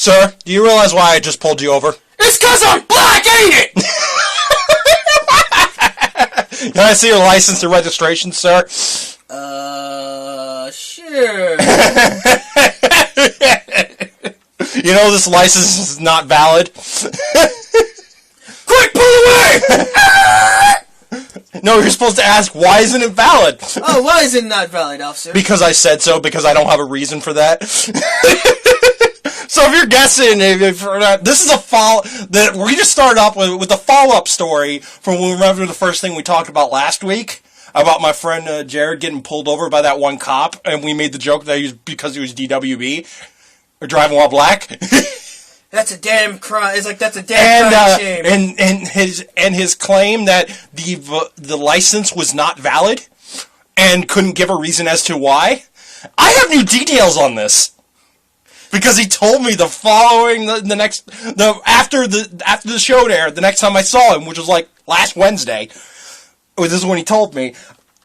Sir, do you realize why I just pulled you over? It's 'cause I'm black, ain't it? Can I see your license and registration, sir? Sure. You know this license is not valid? Quick, pull away! No, you're supposed to ask, why isn't it valid? Oh, why is it not valid, officer? Because I said so, because I don't have a reason for that. So if you're guessing, this is a we just started off with a follow-up story from when we remember the first thing we talked about last week, about my friend Jared getting pulled over by that one cop, and we made the joke that he was because he was DWB, or driving while black. That's a damn crime. It's like, that's a damn crime shame. And his claim that the license was not valid and couldn't give a reason as to why. I have new details on this because he told me the following after the show there, the next time I saw him, which was like last Wednesday. This is when he told me.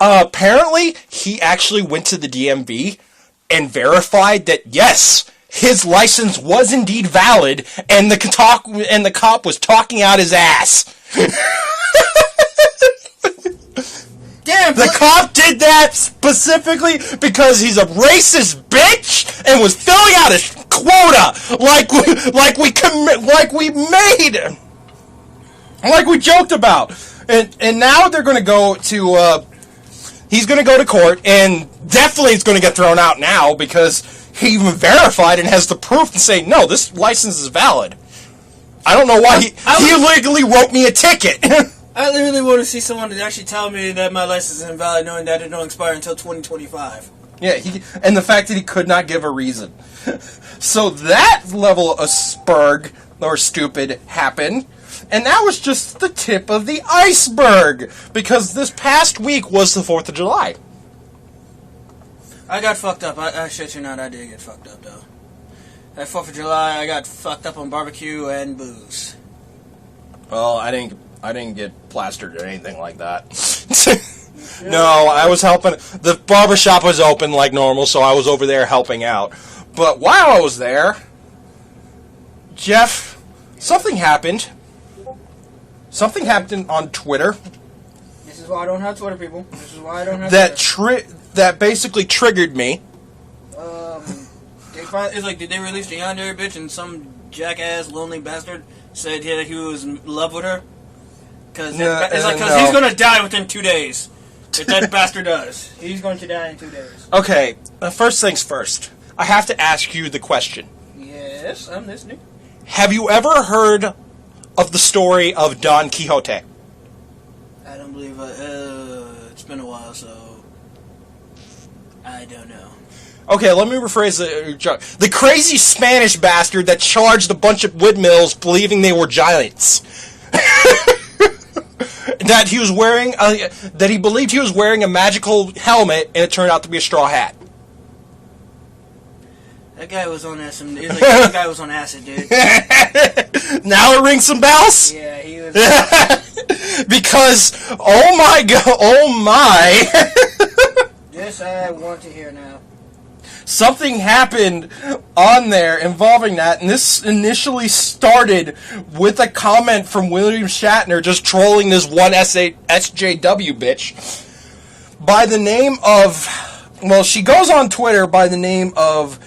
Apparently, he actually went to the DMV and verified that yes, his license was indeed valid, and the cop was talking out his ass. Damn! The cop did that specifically because he's a racist bitch and was filling out his quota like we joked about. And now they're going to go to he's going to go to court, and definitely it's going to get thrown out now because he even verified and has the proof to say, no, this license is valid. I don't know why he legally wrote me a ticket. I really want to see someone to actually tell me that my license is invalid, knowing that it don't expire until 2025. Yeah, and the fact that he could not give a reason. So that level of spurg, or stupid, happened. And that was just the tip of the iceberg, because this past week was the 4th of July. I got fucked up. I shit you not, I did get fucked up, though. That 4th of July, I got fucked up on barbecue and booze. Well, I didn't get plastered or anything like that. No, I was helping. The barbershop was open like normal, so I was over there helping out. But while I was there, Jeff, something happened. Something happened on Twitter. This is why I don't have Twitter, people. This is why I don't have Twitter. That basically triggered me. It's like, did they release the yandere bitch and some jackass, lonely bastard said that he was in love with her? Because he's going to die within 2 days. If that bastard does. He's going to die in 2 days. Okay, first things first. I have to ask you the question. Yes, I'm listening. Have you ever heard of the story of Don Quixote? I don't believe it's been a while, so I don't know. Okay, let me rephrase the joke. The crazy Spanish bastard that charged a bunch of windmills believing they were giants. That he was wearing that he believed he was wearing a magical helmet, and it turned out to be a straw hat. That guy was on acid. That guy was on acid, dude. Now it rings some bells? Yeah, he was. Because, oh my god, oh my. This I want to hear now. Something happened on there involving that, and this initially started with a comment from William Shatner just trolling this one SJW bitch by the name of, well, she goes on Twitter by the name of,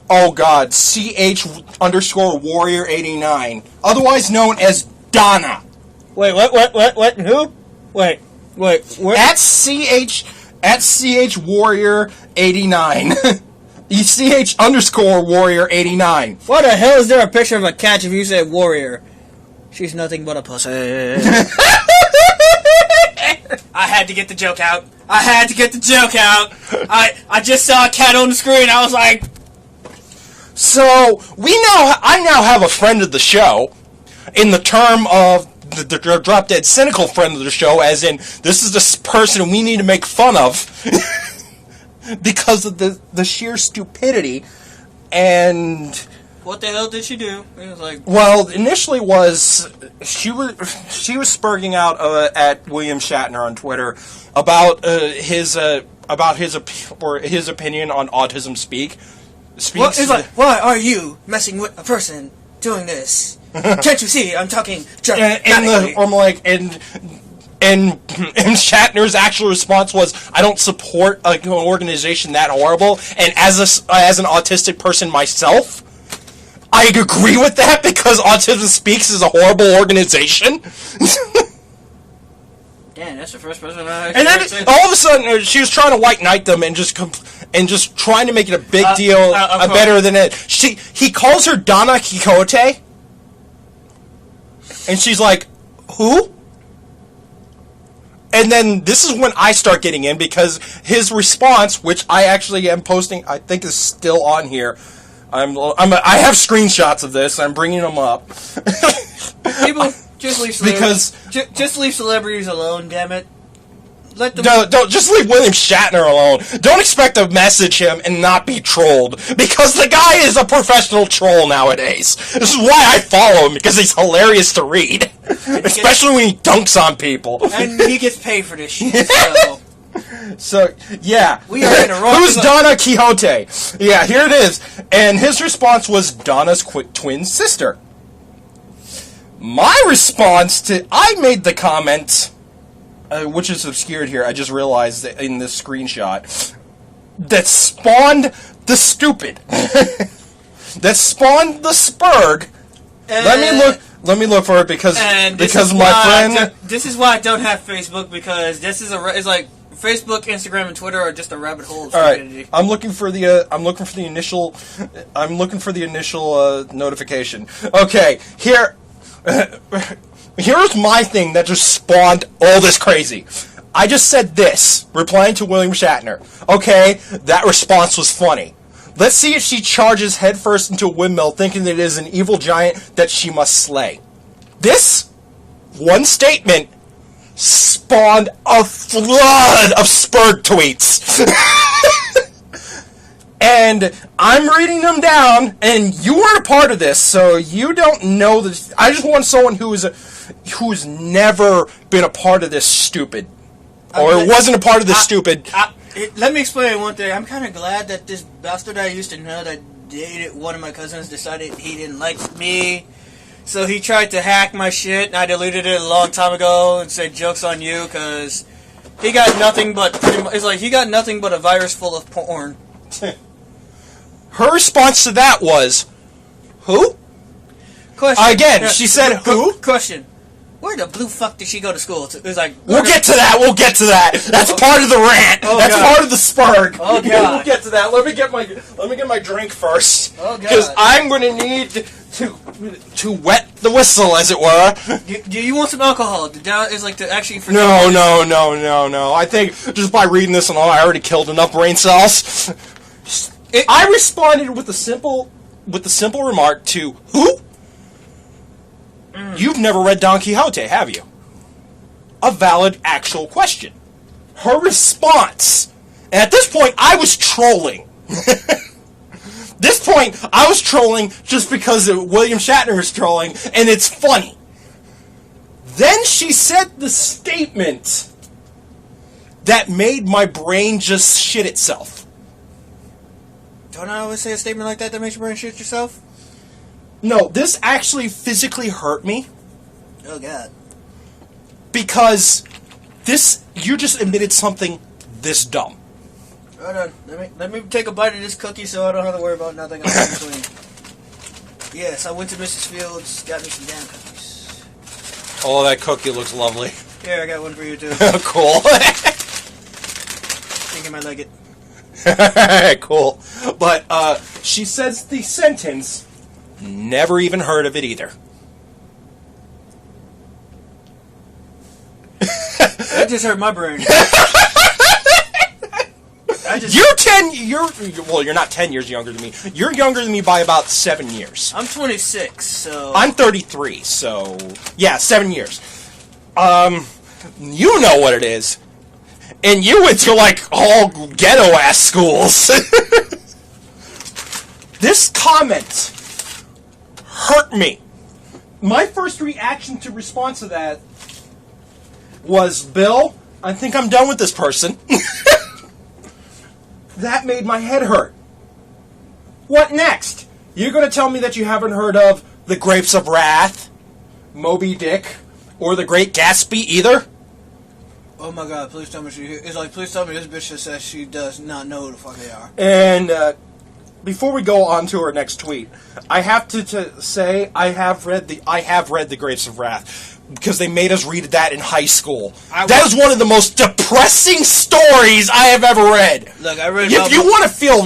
oh god, CH_Warrior89, otherwise known as Donna. Wait, what, who? Wait, what? At CH Warrior 89. CH_Warrior 89. Why the hell is there a picture of a cat if you said warrior? She's nothing but a pussy. I had to get the joke out. I just saw a cat on the screen. I was like... So, I now have a friend of the show in the term of the drop dead cynical friend of the show, as in, this is the person we need to make fun of because of the sheer stupidity. And what the hell did she do? It was like, well, initially she was spurging out at William Shatner on Twitter about his opinion on Autism Speak, speaks... It's like, why are you messing with a person doing this? Can't you see? I'm talking dramatically. And Shatner's actual response was, I don't support an organization that horrible, and as an autistic person myself, I agree with that, because Autism Speaks is a horrible organization. Damn, that's the first person I And then, all of a sudden, she was trying to white knight them, and just trying to make it a big deal, better than it. He calls her Donna Quixote, and she's like, who? And then this is when I start getting in, because his response, which I actually am posting, I think is still on here. I have screenshots of this. I'm bringing them up. People, just leave celebrities. Just leave celebrities alone. Damn it. Let them. Don't just leave William Shatner alone. Don't expect to message him and not be trolled, because the guy is a professional troll nowadays. This is why I follow him, because he's hilarious to read, especially when he dunks on people. And he gets paid for this shit. So. So, yeah. We are in a wrong. Who's Donna Quixote? Yeah, here it is. And his response was Donna's twin sister. My response to... I made the comment, which is obscured here, I just realized that in this screenshot, that spawned the stupid. That spawned the spurg. Let me look for it, because my friend... This is why I don't have Facebook, because this is it's like... Facebook, Instagram, and Twitter are just a rabbit hole of stupidity. I'm looking for the initial notification. Okay, here's my thing that just spawned all this crazy. I just said this, replying to William Shatner. Okay, that response was funny. Let's see if she charges headfirst into a windmill, thinking that it is an evil giant that she must slay. This one statement spawned a flood of Spurg tweets. And I'm reading them down, and you weren't a part of this, so you don't know this. I just want someone who's never been a part of this stupid. Or wasn't a part of this stupid. Let me explain one thing. I'm kind of glad that this bastard I used to know that dated one of my cousins decided he didn't like me. So he tried to hack my shit, and I deleted it a long time ago and said, joke's on you, because he got nothing but... It's like, he got nothing but a virus full of porn. Her response to that was, who? Question. Again, she said, who? Question. Where the blue fuck did she go to school? It was like... We'll get to that. That's part of the rant. Oh, that's God. part of the spurg. Oh, God. We'll get to that. Let me get my drink first. Oh, God. Because I'm going to need to wet the whistle, as it were. Do you want some alcohol? Is like to actually... No. I think just by reading this and all, I already killed enough brain cells. I responded with the simple remark to, who? You've never read Don Quixote, have you? A valid, actual question. Her response, and at this point, I was trolling. This point, I was trolling just because William Shatner was trolling, and it's funny. Then she said the statement that made my brain just shit itself. Don't I always say a statement like that makes your brain shit yourself? No, this actually physically hurt me. Oh, God. Because you just admitted something this dumb. Hold on. Let me take a bite of this cookie so I don't have to worry about nothing else in between. Yes, I went to Mrs. Fields, got me some damn cookies. Oh, that cookie looks lovely. Here, I got one for you, too. Cool. Think I might like it. Cool. But she says the sentence, never even heard of it either. That just hurt my brain. You're not 10 years younger than me. You're younger than me by about 7 years. I'm 26, so... I'm 33, so... Yeah, 7 years. You know what it is. And you went to, like, all ghetto-ass schools. This comment hurt me. My first reaction to response to that was, Bill, I think I'm done with this person. That made my head hurt. What next? You're going to tell me that you haven't heard of The Grapes of Wrath, Moby Dick, or The Great Gatsby either? Oh my god, please tell me please tell me this bitch just says she does not know who the fuck they are. And, before we go on to her next tweet, I have to say I have read The Grapes of Wrath. Because they made us read that in high school. That is one of the most depressing stories I have ever read. Look, I read. If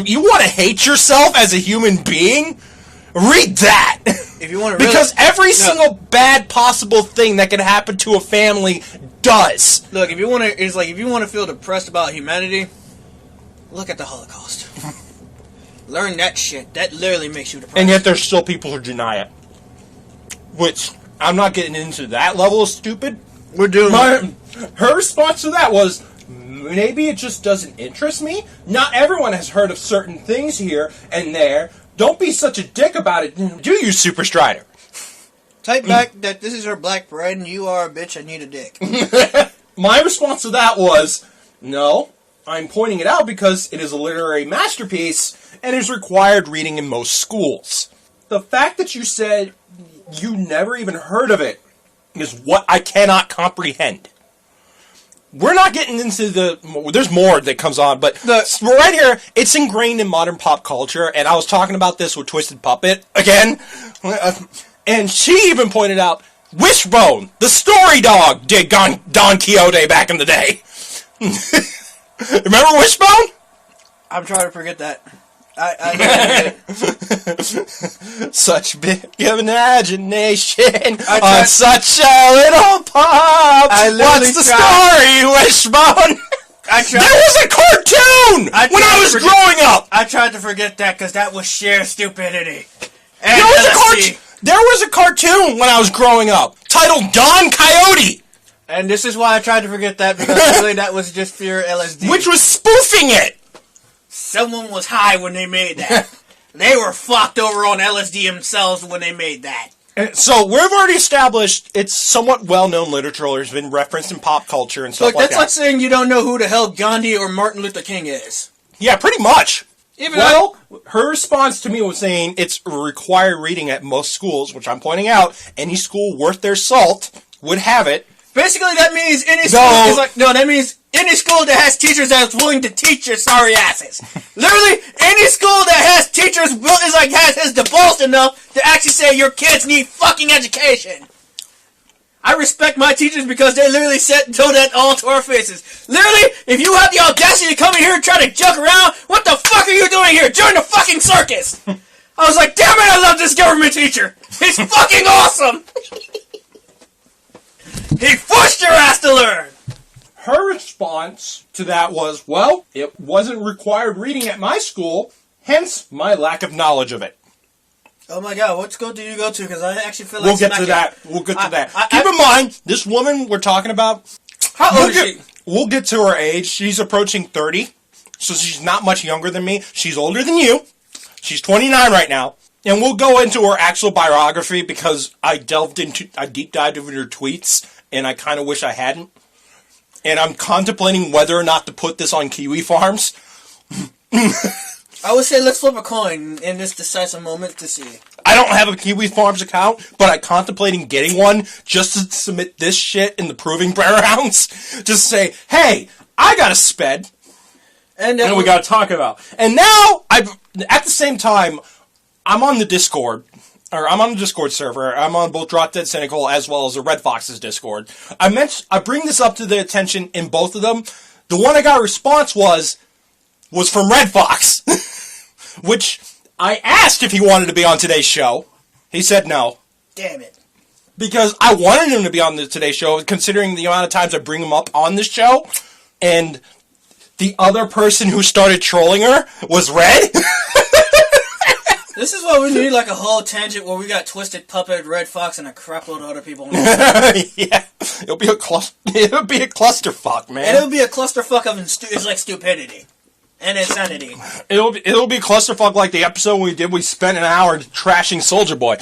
you want to hate yourself as a human being, read that. If you want to, because every single bad possible thing that can happen to a family does. Look, if you want to feel depressed about humanity, look at the Holocaust. Learn that shit. That literally makes you depressed. And yet, there's still people who deny it. Which. I'm not getting into that level of stupid. Her response to that was, maybe it just doesn't interest me. Not everyone has heard of certain things here and there. Don't be such a dick about it. Do you, Superstrider? Type back that this is her black bread and you are a bitch, I need a dick. My response to that was, no, I'm pointing it out because it is a literary masterpiece and is required reading in most schools. The fact that you said you never even heard of it is what I cannot comprehend. We're not getting into there's more that comes on, but right here, it's ingrained in modern pop culture, and I was talking about this with Twisted Puppet again, and she even pointed out, Wishbone, the story dog, did Don Quixote back in the day. Remember Wishbone? I'm trying to forget that. I such big imagination on such a little pop. What's the story, Wishbone? There was a cartoon when I was growing up. I tried to forget that because that was sheer stupidity. And there was a cartoon when I was growing up titled Don Quixote. And this is why I tried to forget that because really that was just pure LSD. Which was spoofing it. Someone was high when they made that. They were fucked over on LSD themselves when they made that. So we've already established it's somewhat well-known literature. It's been referenced in pop culture and stuff like that. That's like saying you don't know who the hell Gandhi or Martin Luther King is. Yeah, pretty much. Her response to me was saying it's required reading at most schools, which I'm pointing out. Any school worth their salt would have it. Basically, that means any school is like... No, that means any school that has teachers that's willing to teach your sorry asses. Literally, any school that has teachers has the balls enough to actually say your kids need fucking education. I respect my teachers because they literally told that all to our faces. Literally, if you have the audacity to come in here and try to joke around, what the fuck are you doing here? Join the fucking circus! I was like, damn it, I love this government teacher! He's fucking awesome! He forced your ass to learn! Her response to that was, well, it wasn't required reading at my school, hence my lack of knowledge of it. Oh my god, what school do you go to? Because I actually feel like... We'll get to that. Keep in mind, this woman we're talking about... How old is she? We'll get to her age. She's approaching 30, so she's not much younger than me. She's older than you. She's 29 right now. And we'll go into her actual biography because I deep dived into her tweets, and I kind of wish I hadn't. And I'm contemplating whether or not to put this on Kiwi Farms. I would say let's flip a coin in this decisive moment to see. I don't have a Kiwi Farms account, but I'm contemplating getting one just to submit this shit in the proving grounds. Just say, hey, I got a sped. And we got to talk about. And now, at the same time, I'm on the Discord. Or I'm on the Discord server. I'm on both Drop Dead Cynical as well as the Red Fox's Discord. I bring this up to the attention in both of them. The one I got a response was from Red Fox. Which I asked if he wanted to be on today's show. He said no. Damn it. Because I wanted him to be on today's show, considering the amount of times I bring him up on this show. And the other person who started trolling her was Red. This is why we need like a whole tangent where we got Twisted Puppet, Red Fox, and a crapload of other people. Yeah, it'll be a clusterfuck, man. And it'll be a clusterfuck of it's like stupidity and insanity. It'll be a clusterfuck like the episode we spent an hour trashing Soldier Boy.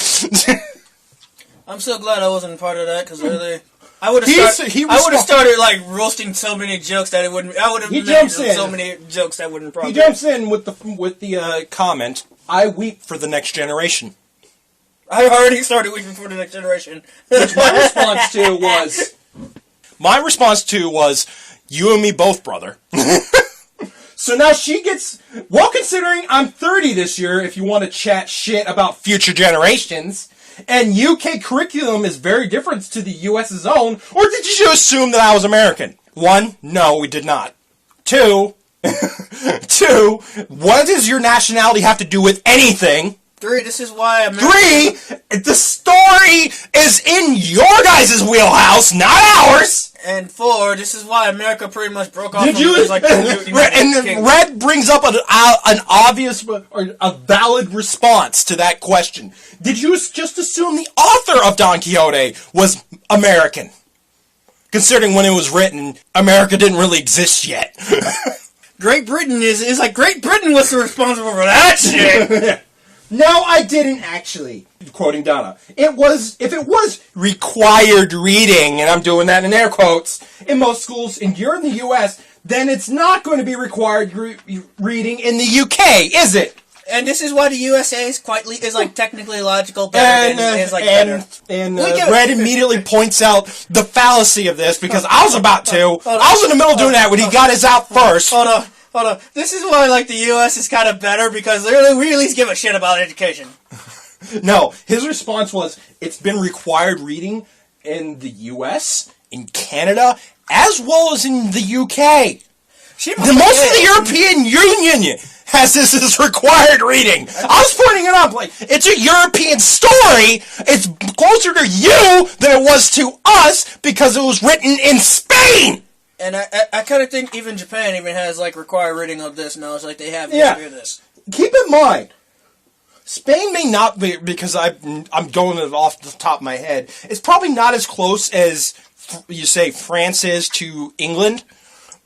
I'm so glad I wasn't part of that because really. I would have started like roasting so many jokes that it wouldn't. I would have made so many jokes that wouldn't. Probably. He jumps in with the comment. I weep for the next generation. I already started weeping for the next generation. Which my response to was... My response to was, you and me both, brother. So now she gets... Well, considering I'm 30 this year, if you want to chat shit about future generations, and UK curriculum is very different to the US's own, or did you assume that I was American? 1, no, we did not. 2, what does your nationality have to do with anything? 3, this is why America... 3, the story is in your guys' wheelhouse, not ours! And 4, this is why America pretty much broke off. Did you? And Red brings up an obvious or a valid response to that question. Did you just assume the author of Don Quixote was American? Considering when it was written, America didn't really exist yet. Great Britain is like Great Britain was responsible for that shit. No, I didn't actually. Quoting Donna. If it was required reading, and I'm doing that in air quotes, in most schools, and you're in the US, then it's not going to be required reading in the UK, is it? And this is why the USA is like technically logical, better better. And Red immediately points out the fallacy of this, because I was about to. I was in the middle doing that when he got his out first. Hold on. This is why, like, the U.S. is kind of better, because we at least give a shit about education. No, his response was, it's been required reading in the U.S., in Canada, as well as in the U.K. Most of the European Union has this as required reading. I was pointing it out, like, it's a European story. It's closer to you than it was to us, because it was written in Spain. And I kind of think even Japan even has, like, required reading of this knowledge, like they have history of this. Keep in mind, Spain may not be, because I'm going it off the top of my head, it's probably not as close as, you say, France is to England,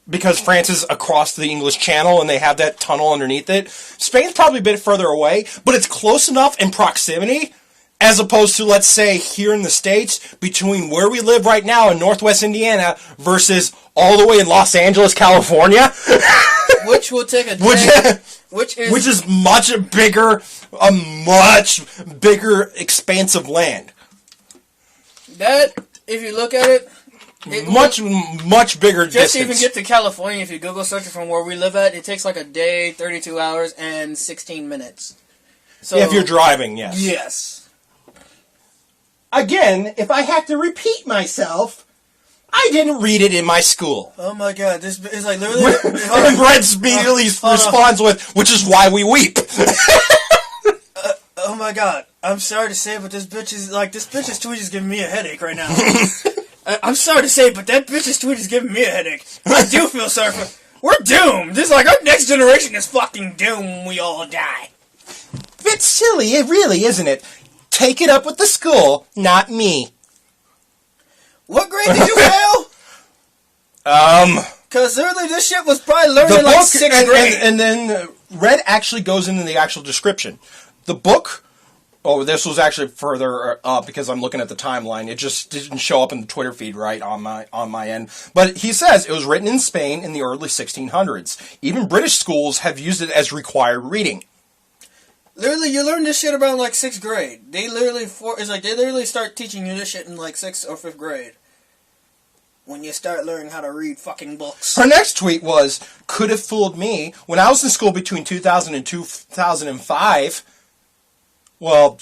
because France is across the English Channel and they have that tunnel underneath it. Spain's probably a bit further away, but it's close enough in proximity, as opposed to, let's say, here in the States, between where we live right now in Northwest Indiana versus all the way in Los Angeles, California. Which will take a day. Which is much bigger, a much bigger expanse of land. That, if you look at it, much bigger distance. Just to even get to California, if you Google search it from where we live at, it takes like a day, 32 hours, and 16 minutes. So, if you're driving, yes. Yes. Again, if I have to repeat myself, I didn't read it in my school. Oh my god, this is like literally... And Red immediately responds with, which is why we weep. Oh my god, I'm sorry to say, but this bitch's tweet is giving me a headache right now. I'm sorry to say, but that bitch's tweet is giving me a headache. I do feel sorry for... We're doomed! This is like, our next generation is fucking doomed when we all die. It's silly, it really, isn't it? Take it up with the school, not me. What grade did you fail? Because literally this shit was probably learned in like 6th grade. And then Red actually goes into the actual description. The book, this was actually further up because I'm looking at the timeline. It just didn't show up in the Twitter feed right on my end. But he says it was written in Spain in the early 1600s. Even British schools have used it as required reading. Literally, you learn this shit around like 6th grade. They literally start teaching you this shit in like 6th or 5th grade. When you start learning how to read fucking books. Her next tweet was, could have fooled me. When I was in school between 2000 and 2005, well,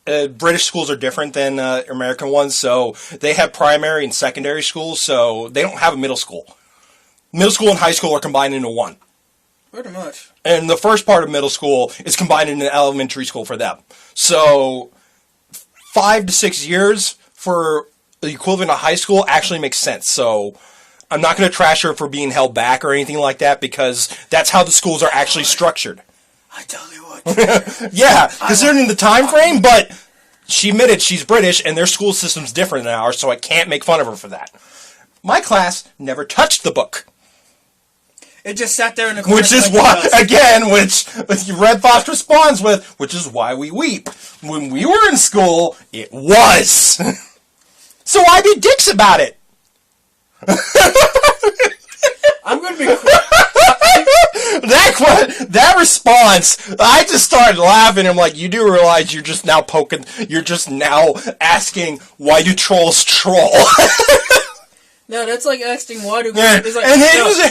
British schools are different than American ones, so they have primary and secondary schools, so they don't have a middle school. Middle school and high school are combined into one. Pretty much. And the first part of middle school is combined into elementary school for them. So 5 to 6 years for the equivalent of high school actually makes sense. So I'm not going to trash her for being held back or anything like that, because that's how the schools are actually structured. I tell you what. Yeah, considering the time frame, but she admitted she's British and their school system's different than ours, so I can't make fun of her for that. My class never touched the book. It just sat there in the corner. Which is why, again, which Red Fox responds with, which is why we weep. When we were in school, it was. So why be dicks about it? I'm going to be... That response, I just started laughing. I'm like, you do realize you're just now asking, why do trolls troll? No, that's like asking why do. Yeah. It's like, and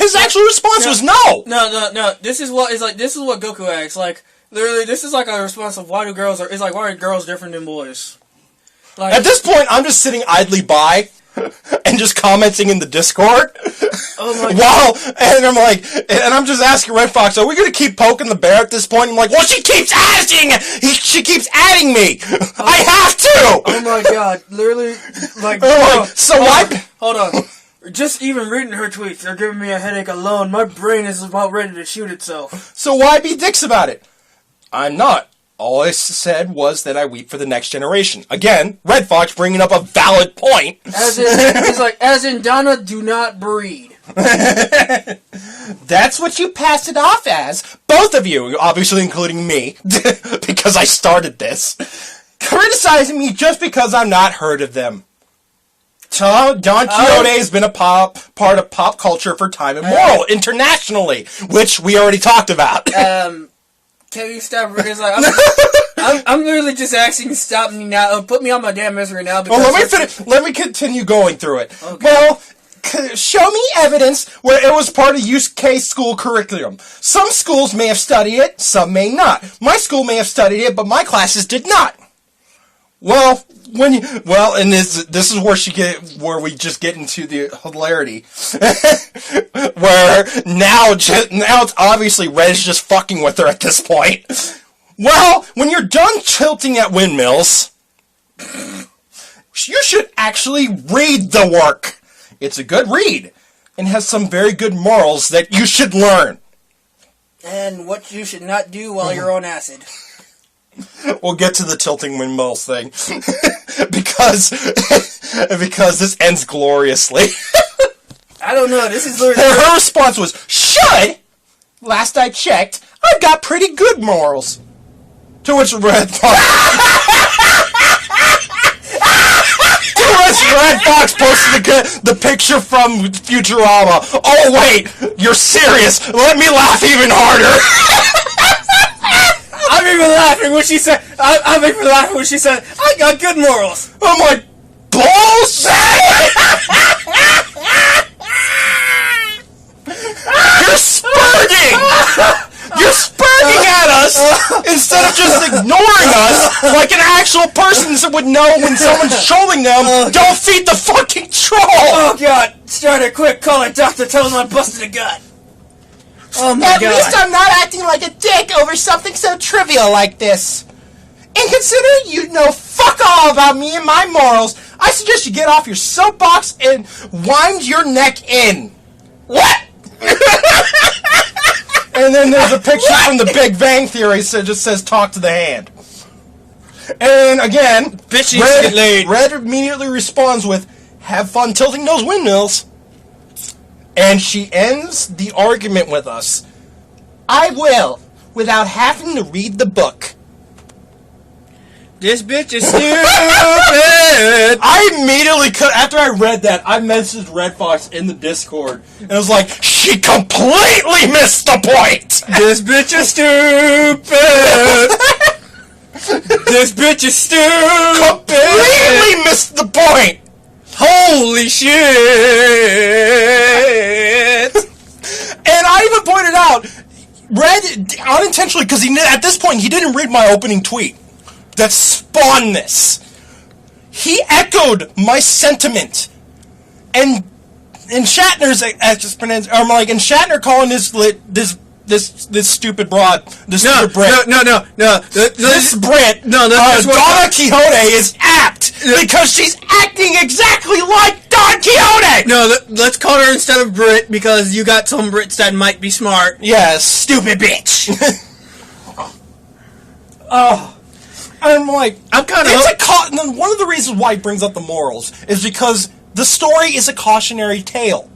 his actual response was no. No. This is what Goku asks. Like literally, this is like a response of why do girls why are girls different than boys? Like, at this point, I'm just sitting idly by and just commenting in the Discord. Oh my god! And I'm like, and I'm just asking Red Fox, are we going to keep poking the bear at this point? I'm like, well, she keeps adding me. I have to. Oh my god! Literally, like, hold on. Just even reading her tweets are giving me a headache alone. My brain is about ready to shoot itself. So why be dicks about it? I'm not. All I said was that I weep for the next generation. Again, Red Fox bringing up a valid point. As in Donna, do not breed. That's what you passed it off as. Both of you, obviously including me, because I started this, criticizing me just because I'm not heard of them. Don Quixote has been a part of pop culture for time immemorial, internationally, which we already talked about. Can you stop? It's like, I'm literally just asking, stop me now. Put me on my damn misery now. Because let me finish. Let me continue going through it. Okay. Well, show me evidence where it was part of UK school curriculum. Some schools may have studied it, some may not. My school may have studied it, but my classes did not. Well, and this is where we just get into the hilarity, where now it's obviously Red's just fucking with her at this point. Well, when you're done tilting at windmills, you should actually read the work. It's a good read and has some very good morals that you should learn. And what you should not do while you're on acid. We'll get to the tilting windmills thing. because this ends gloriously. I don't know, this is literally... Her response was, should? Last I checked, I've got pretty good morals. To which Red Fox... Red Fox posted the picture from Futurama. Oh wait, you're serious? Let me laugh even harder. I'm even laughing when she said, I got good morals. I'm like, bullshit! You're spurting! You're spurting at us instead of just ignoring us like an actual person would know when someone's trolling them. Don't feed the fucking troll! Oh god, Strider, quick, call it doctor, tell him I busted a gut. Oh my god. At least I'm not acting like a dick over something so trivial like this. And considering you know fuck all about me and my morals, I suggest you get off your soapbox and wind your neck in. What? And then there's a picture from the Big Bang Theory that just says talk to the hand. And again, Red immediately responds with, have fun tilting those windmills. And she ends the argument with us. I will, without having to read the book. This bitch is stupid! I immediately, after I read that, I messaged Red Fox in the Discord. And I was like, she completely missed the point! This bitch is stupid! This bitch is stupid! Completely missed the point! Holy shit! And I even pointed out, Red, unintentionally, because at this point, he didn't read my opening tweet that spawned this. He echoed my sentiment, and Shatner's and Shatner calling this stupid broad, stupid Brit. No. This Brit, Donna Quixote is apt because she's acting exactly like Don Quixote. No, let's call her instead of Brit because you got some Brits that might be smart. Yes, stupid bitch. Oh. I'm like, one of the reasons why he brings up the morals is because the story is a cautionary tale.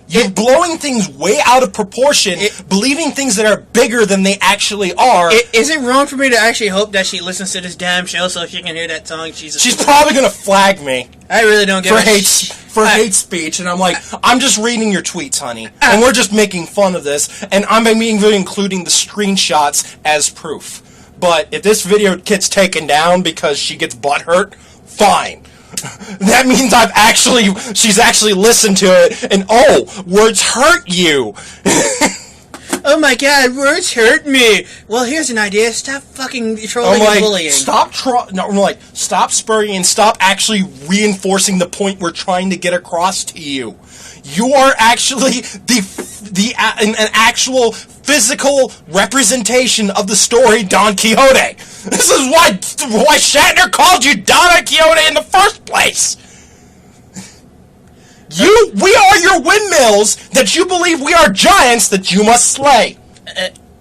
You're blowing things way out of proportion, believing things that are bigger than they actually are. Is it wrong for me to actually hope that she listens to this damn show so she can hear that song? She's probably going to flag me. I really don't give a hate. for hate speech, and I'm like, I'm just reading your tweets, honey, and we're just making fun of this, and I'm even including the screenshots as proof. But if this video gets taken down because she gets butthurt, fine. That means she's actually listened to it, and words hurt you. Oh my god, words hurt me. Well, here's an idea. Stop fucking trolling and bullying. Stop spurring and stop actually reinforcing the point we're trying to get across to you. You are actually an actual physical representation of the story Don Quixote. This is why Shatner called you Donna Quixote in the first place. We are your windmills that you believe we are giants that you must slay.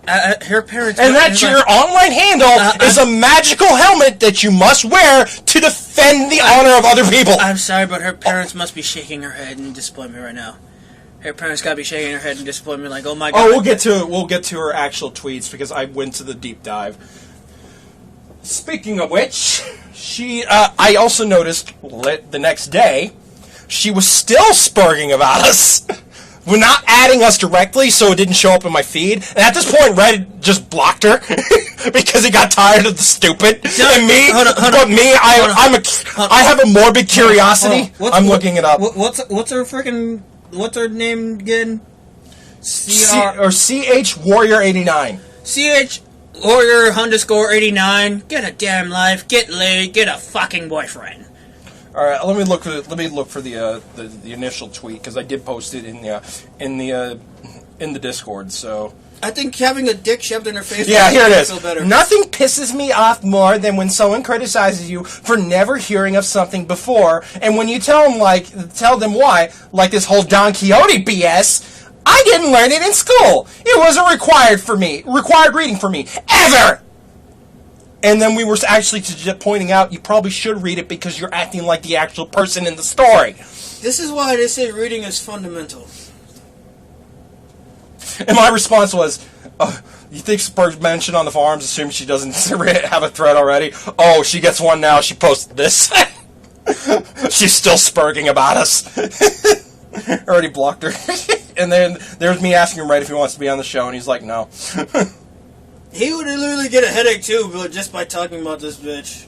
Her parents... And that your online handle is a magical helmet that you must wear to defend the honor of other people. I'm sorry, but her parents must be shaking her head in disappointment right now. Her parents gotta be shaking her head in disappointment like, oh my god. Oh, we'll get to her actual tweets because I went to the deep dive. Speaking of which, I also noticed the next day, she was still spurging about us. We're not adding us directly, so it didn't show up in my feed. And at this point, Reddit just blocked her because he got tired of the stupid. I have a morbid curiosity. I'm looking it up. What's her name again? CH Warrior 89. CH Warrior _89. Get a damn life. Get laid. Get a fucking boyfriend. All right, let me look for the initial tweet because I did post it in the Discord. So I think having a dick shoved in her face. Yeah, here it is. Feel better. Nothing pisses me off more than when someone criticizes you for never hearing of something before, and when you tell them why, like this whole Don Quixote BS. I didn't learn it in school. It wasn't required reading for me ever. And then we were actually pointing out you probably should read it because you're acting like the actual person in the story. This is why they say reading is fundamental. And my response was, you think Spurs mentioned on the forums, assuming she doesn't have a thread already? Oh, she gets one now. She posted this. She's still spurging about us. I already blocked her. And then there's me asking him if he wants to be on the show, and he's like, no. He would literally get a headache too, but just by talking about this bitch.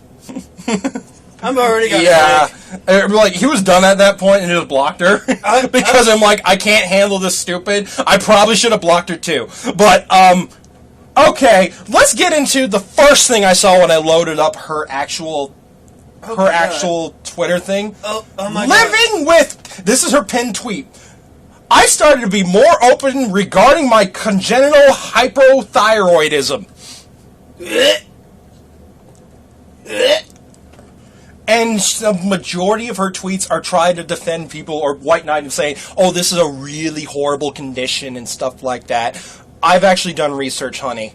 I'm already got a headache. Like, he was done at that point and just blocked her. Because I'm like, I can't handle this stupid. I probably should have blocked her too. But, okay, let's get into the first thing I saw when I loaded up her actual Twitter thing. Oh my God. This is her pinned tweet. I started to be more open regarding my congenital hypothyroidism. And the majority of her tweets are trying to defend people or white knight and saying, oh, this is a really horrible condition and stuff like that. I've actually done research, honey.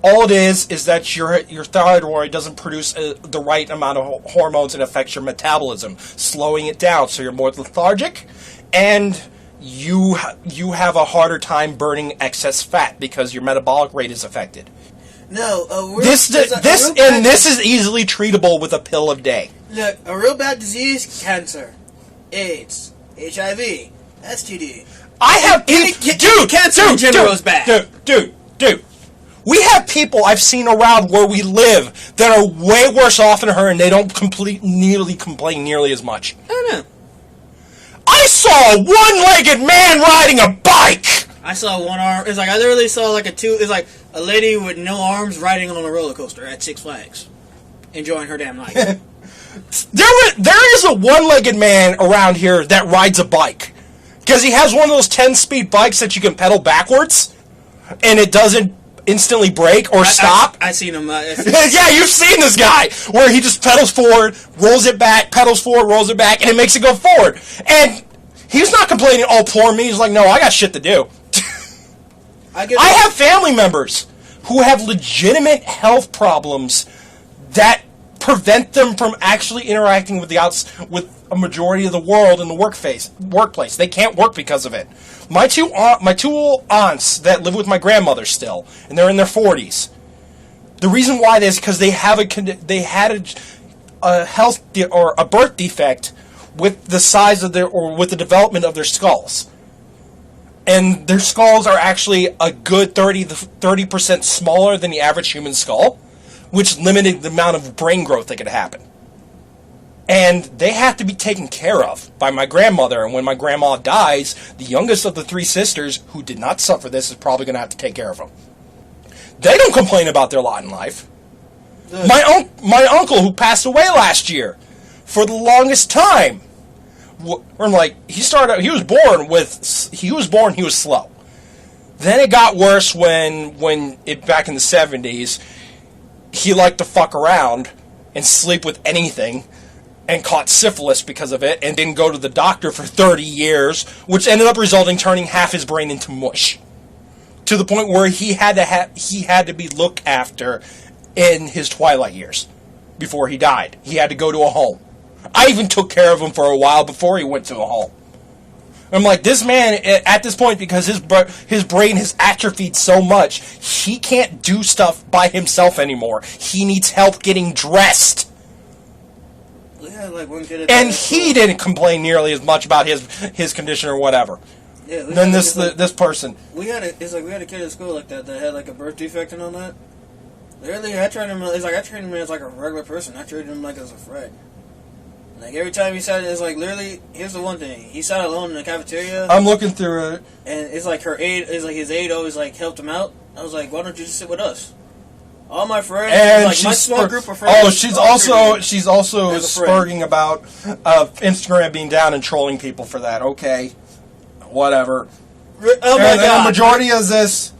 All it is that your thyroid doesn't produce the right amount of hormones and affects your metabolism, slowing it down so you're more lethargic. And you have a harder time burning excess fat because your metabolic rate is affected. No, this is easily treatable with a pill a day. Look, a real bad disease: cancer, AIDS, HIV, STD. I have cancer in general is bad. Dude. We have people I've seen around where we live that are way worse off than her, and they don't complain nearly as much. I don't know. I saw a one-legged man riding a bike! I saw one arm. It's like I literally saw it's like a lady with no arms riding on a roller coaster at Six Flags, enjoying her damn life. There is a one-legged man around here that rides a bike. Because he has one of those 10-speed bikes that you can pedal backwards, and it doesn't instantly brake or stop. I seen him. Yeah, you've seen this guy where he just pedals forward, rolls it back, pedals forward, rolls it back, and it makes it go forward. And he's not complaining, oh, poor me. He's like, no, I got shit to do. I have family members who have legitimate health problems that prevent them from actually interacting with with a majority of the world in the workplace. They can't work because of it. My two aunts that live with my grandmother still, and they're in their 40s. The reason why is because they had a health or a birth defect with the size of with the development of their skulls. And their skulls are actually a good 30% smaller than the average human skull, which limited the amount of brain growth that could happen. And they have to be taken care of by my grandmother. And when my grandma dies, the youngest of the 3 sisters, who did not suffer this, is probably going to have to take care of them. They don't complain about their lot in life. My uncle, who passed away last year, for the longest time, he was born slow. Then it got worse when back in the 70s, he liked to fuck around and sleep with anything, and caught syphilis because of it, and didn't go to the doctor for 30 years, which ended up turning half his brain into mush. To the point where he had to be looked after in his twilight years before he died. He had to go to a home. I even took care of him for a while before he went to a home. I'm like, this man, at this point, because his brain has atrophied so much, he can't do stuff by himself anymore. He needs help getting dressed. Yeah, like one kid. And he didn't complain nearly as much about his condition or whatever. Yeah, than this person. We had a kid at school like that had like a birth defect and all that. Literally, I treated him as like a regular person. I treated him like as a friend. Like every time he sat, it's like literally. Here's the one thing: he sat alone in the cafeteria. I'm looking through it, and it's like his aid always like helped him out. I was like, why don't you just sit with us? All my friends, and like my small group of friends. Oh, she's also spurting about Instagram being down and trolling people for that. Okay, whatever. Oh my god! The majority is this.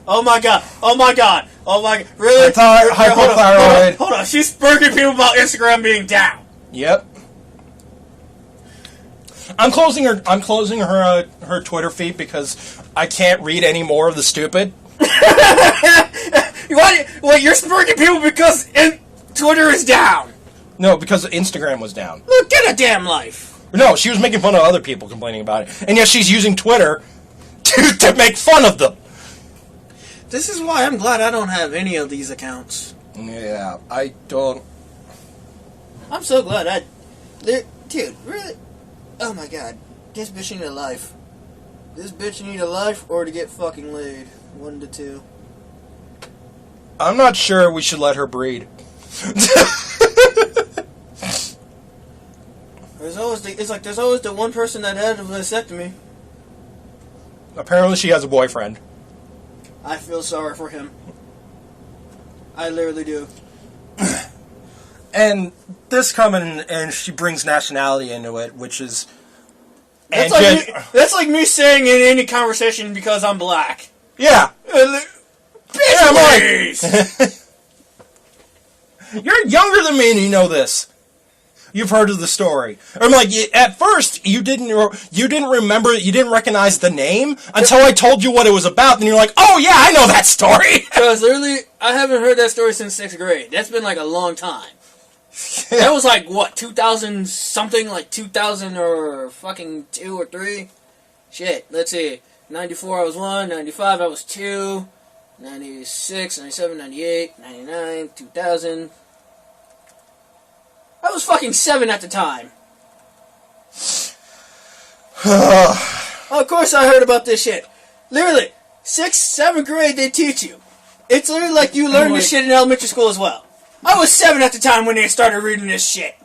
Oh my god! Oh my god! Oh my! Really? Hypothyroid. Hold on. She's spurting people about Instagram being down. Yep. I'm closing her Twitter feed because I can't read any more of the stupid. What? You're spurting people because Twitter is down? No, because Instagram was down. Look, get a damn life. No, she was making fun of other people complaining about it, and yet she's using Twitter to make fun of them. This is why I'm glad I don't have any of these accounts. Yeah, I don't. I'm so glad dude, really? Oh my god, this bitch need a life. This bitch need a life or to get fucking laid. 1 of the 2. I'm not sure we should let her breed. There's always the one person that had a vasectomy. Apparently she has a boyfriend. I feel sorry for him. I literally do. And this coming, and she brings nationality into it, which is... That's like me saying in any conversation because I'm black. Yeah. Bitch, You're younger than me and you know this. You've heard of the story. I'm like, at first, you didn't remember, you didn't recognize the name until I told you what it was about, and you're like, oh yeah, I know that story! Because literally, I haven't heard that story since 6th grade. That's been like a long time. That was like, what, 2000 something? Like 2000 or fucking 2 or 3? Shit, let's see. 94 I was 1, 95 I was 2, 96, 97, 98, 99, 2000. I was fucking 7 at the time. Of course I heard about this shit. Literally, 6th, 7th grade they teach you. It's literally like you learn this shit in elementary school as well. I was 7 at the time when they started reading this shit.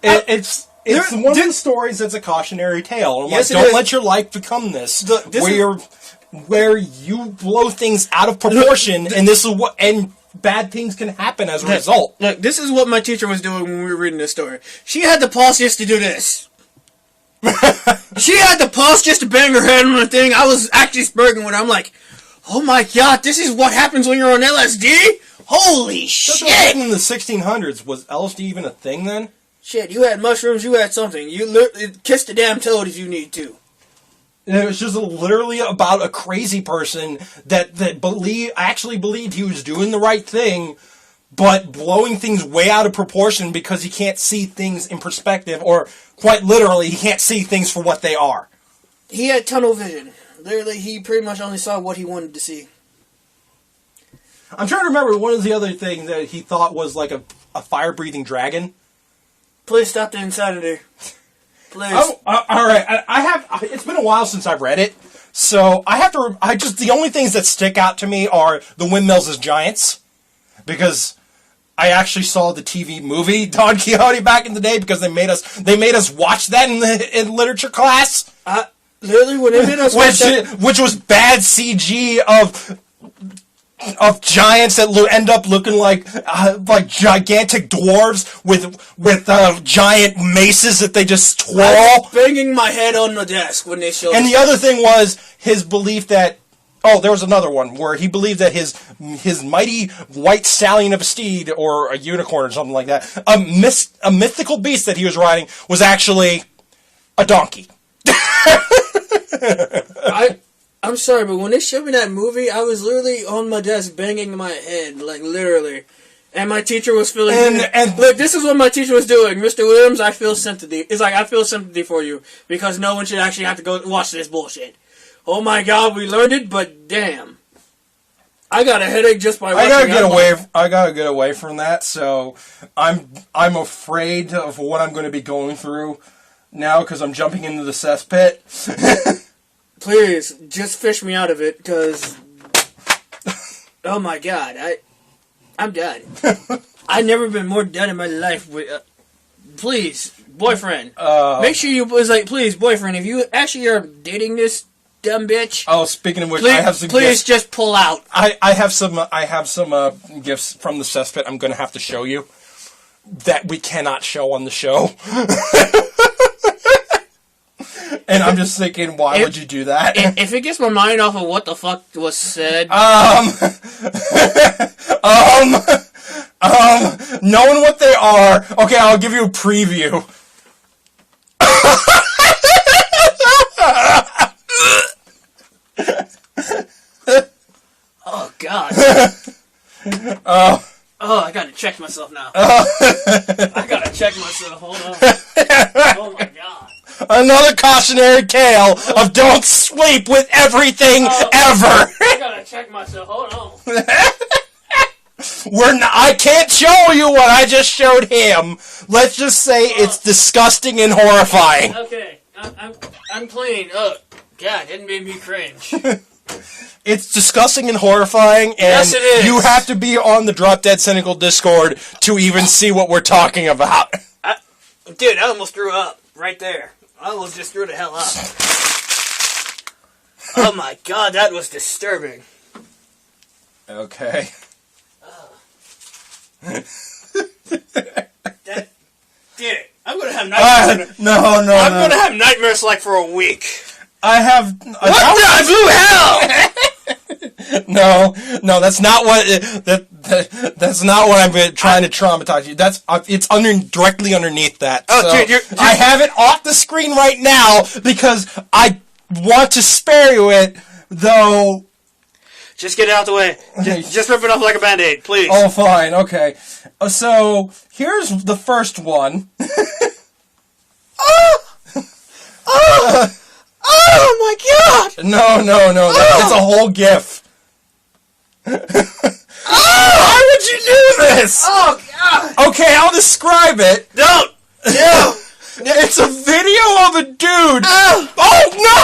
It's one of the stories that's a cautionary tale. Yes, don't let your life become this where you blow things out of proportion, and bad things can happen as a result. Look, this is what my teacher was doing when we were reading this story. She had to pause just to do this. She had to pause just to bang her head on the thing. I was actually spurging with her. I'm like, oh my god, this is what happens when you're on LSD? Holy shit! In the 1600s, was LSD even a thing then? Shit, you had mushrooms, you had something. You kiss the damn toad if you need to. And it was just literally about a crazy person that actually believed he was doing the right thing, but blowing things way out of proportion because he can't see things in perspective, or quite literally, he can't see things for what they are. He had tunnel vision. Literally, he pretty much only saw what he wanted to see. I'm trying to remember one of the other things that he thought was like a fire-breathing dragon. Please stop the insanity. Please. All right. I have. It's been a while since I've read it, so I have to. The only things that stick out to me are the windmills as giants, because I actually saw the TV movie Don Quixote back in the day because they made us watch that in literature class. Literally, when they made us watch that, which was bad CG of giants that end up looking like gigantic dwarves with giant maces that they just twirl. I was banging my head on the desk when they showed. And the other thing was his belief that. Oh, there was another one where he believed that his mighty white stallion of a steed or a unicorn or something like that, a mythical beast that he was riding, was actually a donkey. I'm sorry, but when they showed me that movie, I was literally on my desk banging my head, like literally. And my teacher was feeling... And look, this is what my teacher was doing. Mr. Williams, I feel sympathy. It's like, I feel sympathy for you, because no one should actually have to go watch this bullshit. Oh my god, we learned it, but damn. I got a headache just by watching it. I gotta get away from that, so I'm afraid of what I'm going to be going through now, because I'm jumping into the cesspit. Please, just fish me out of it, because... Oh my god, I'm done. I've never been more done in my life with... please, boyfriend. Make sure you... please, boyfriend, if you actually are dating this dumb bitch... Oh, speaking of which, please, I have some please gifts. Just pull out. I have some gifts from the cesspit I'm going to have to show you that we cannot show on the show. And I'm just thinking, why would you do that? If it gets my mind off of what the fuck was said... knowing what they are... Okay, I'll give you a preview. Oh, God. Oh, I gotta check myself now. I gotta check myself, hold on. Oh my god. Another cautionary tale of don't sleep with everything ever. I gotta check myself. Hold on. I can't show you what I just showed him. Let's just say it's disgusting and horrifying. Okay, I'm clean. Oh, God, it made me cringe. It's disgusting and horrifying, and yes, it is. You have to be on the Drop Dead Cynical Discord to even see what we're talking about. Dude, I almost threw up right there. I almost just threw the hell up. Oh my god, that was disturbing. Okay. Dude, I'm gonna have nightmares. I'm gonna have nightmares like for a week. I have... What the blue hell? No, that's not what... That's not what I'm trying to traumatize you. It's directly underneath that. Oh, so dude, I have it off the screen right now because I want to spare you it, though... Just get it out the way. Just rip it off like a Band-Aid, please. Oh, fine, okay. So, here's the first one. Oh my god! No. It's a whole GIF. Why would you do this? Oh god! Okay, I'll describe it. Don't! No! It's a video of a dude. Oh no!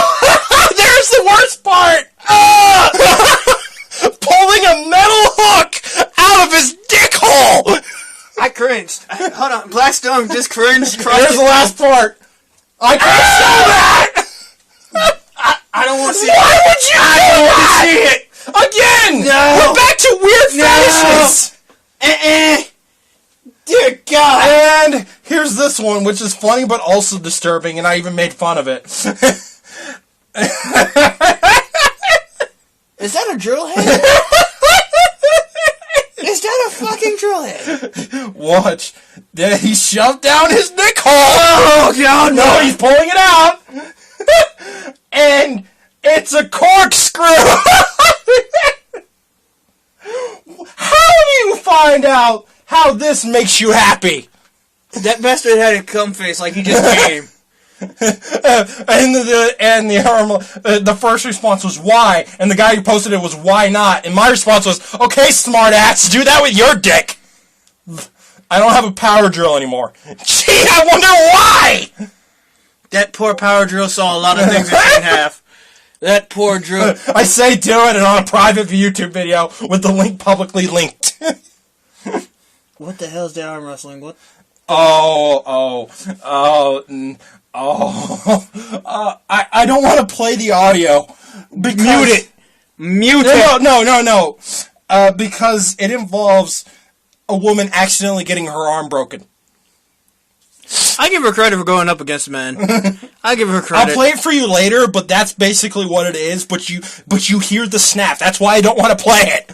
There's the worst part. Pulling a metal hook out of his dick hole. I cringed. Hold on, Blackstone just cringed. Here's the last part. I can't show that. I don't want to see Why it. would you do that? See it again? No. We're back to weird fetishes. Dear God. And here's this one, which is funny but also disturbing, and I even made fun of it. Is that a drill head? Is that a fucking drill head? Watch. Then he shoved down his dick hole. Oh God! No, he's pulling it out. And it's a corkscrew. How do you find out how this makes you happy? That bastard had a cum face like he just came. And the first response was why, and the guy who posted it was why not, and my response was okay, smart ass, do that with your dick. I don't have a power drill anymore. Gee, I wonder why. That poor power drill saw a lot of things in half. That poor drill. I say do it, and on a private YouTube video with the link publicly linked. What the hell's that arm wrestling? What? I don't want to play the audio. Mute it. No. Because it involves a woman accidentally getting her arm broken. I give her credit for going up against a man. I give her credit. I'll play it for you later, but that's basically what it is. But you hear the snap. That's why I don't want to play it.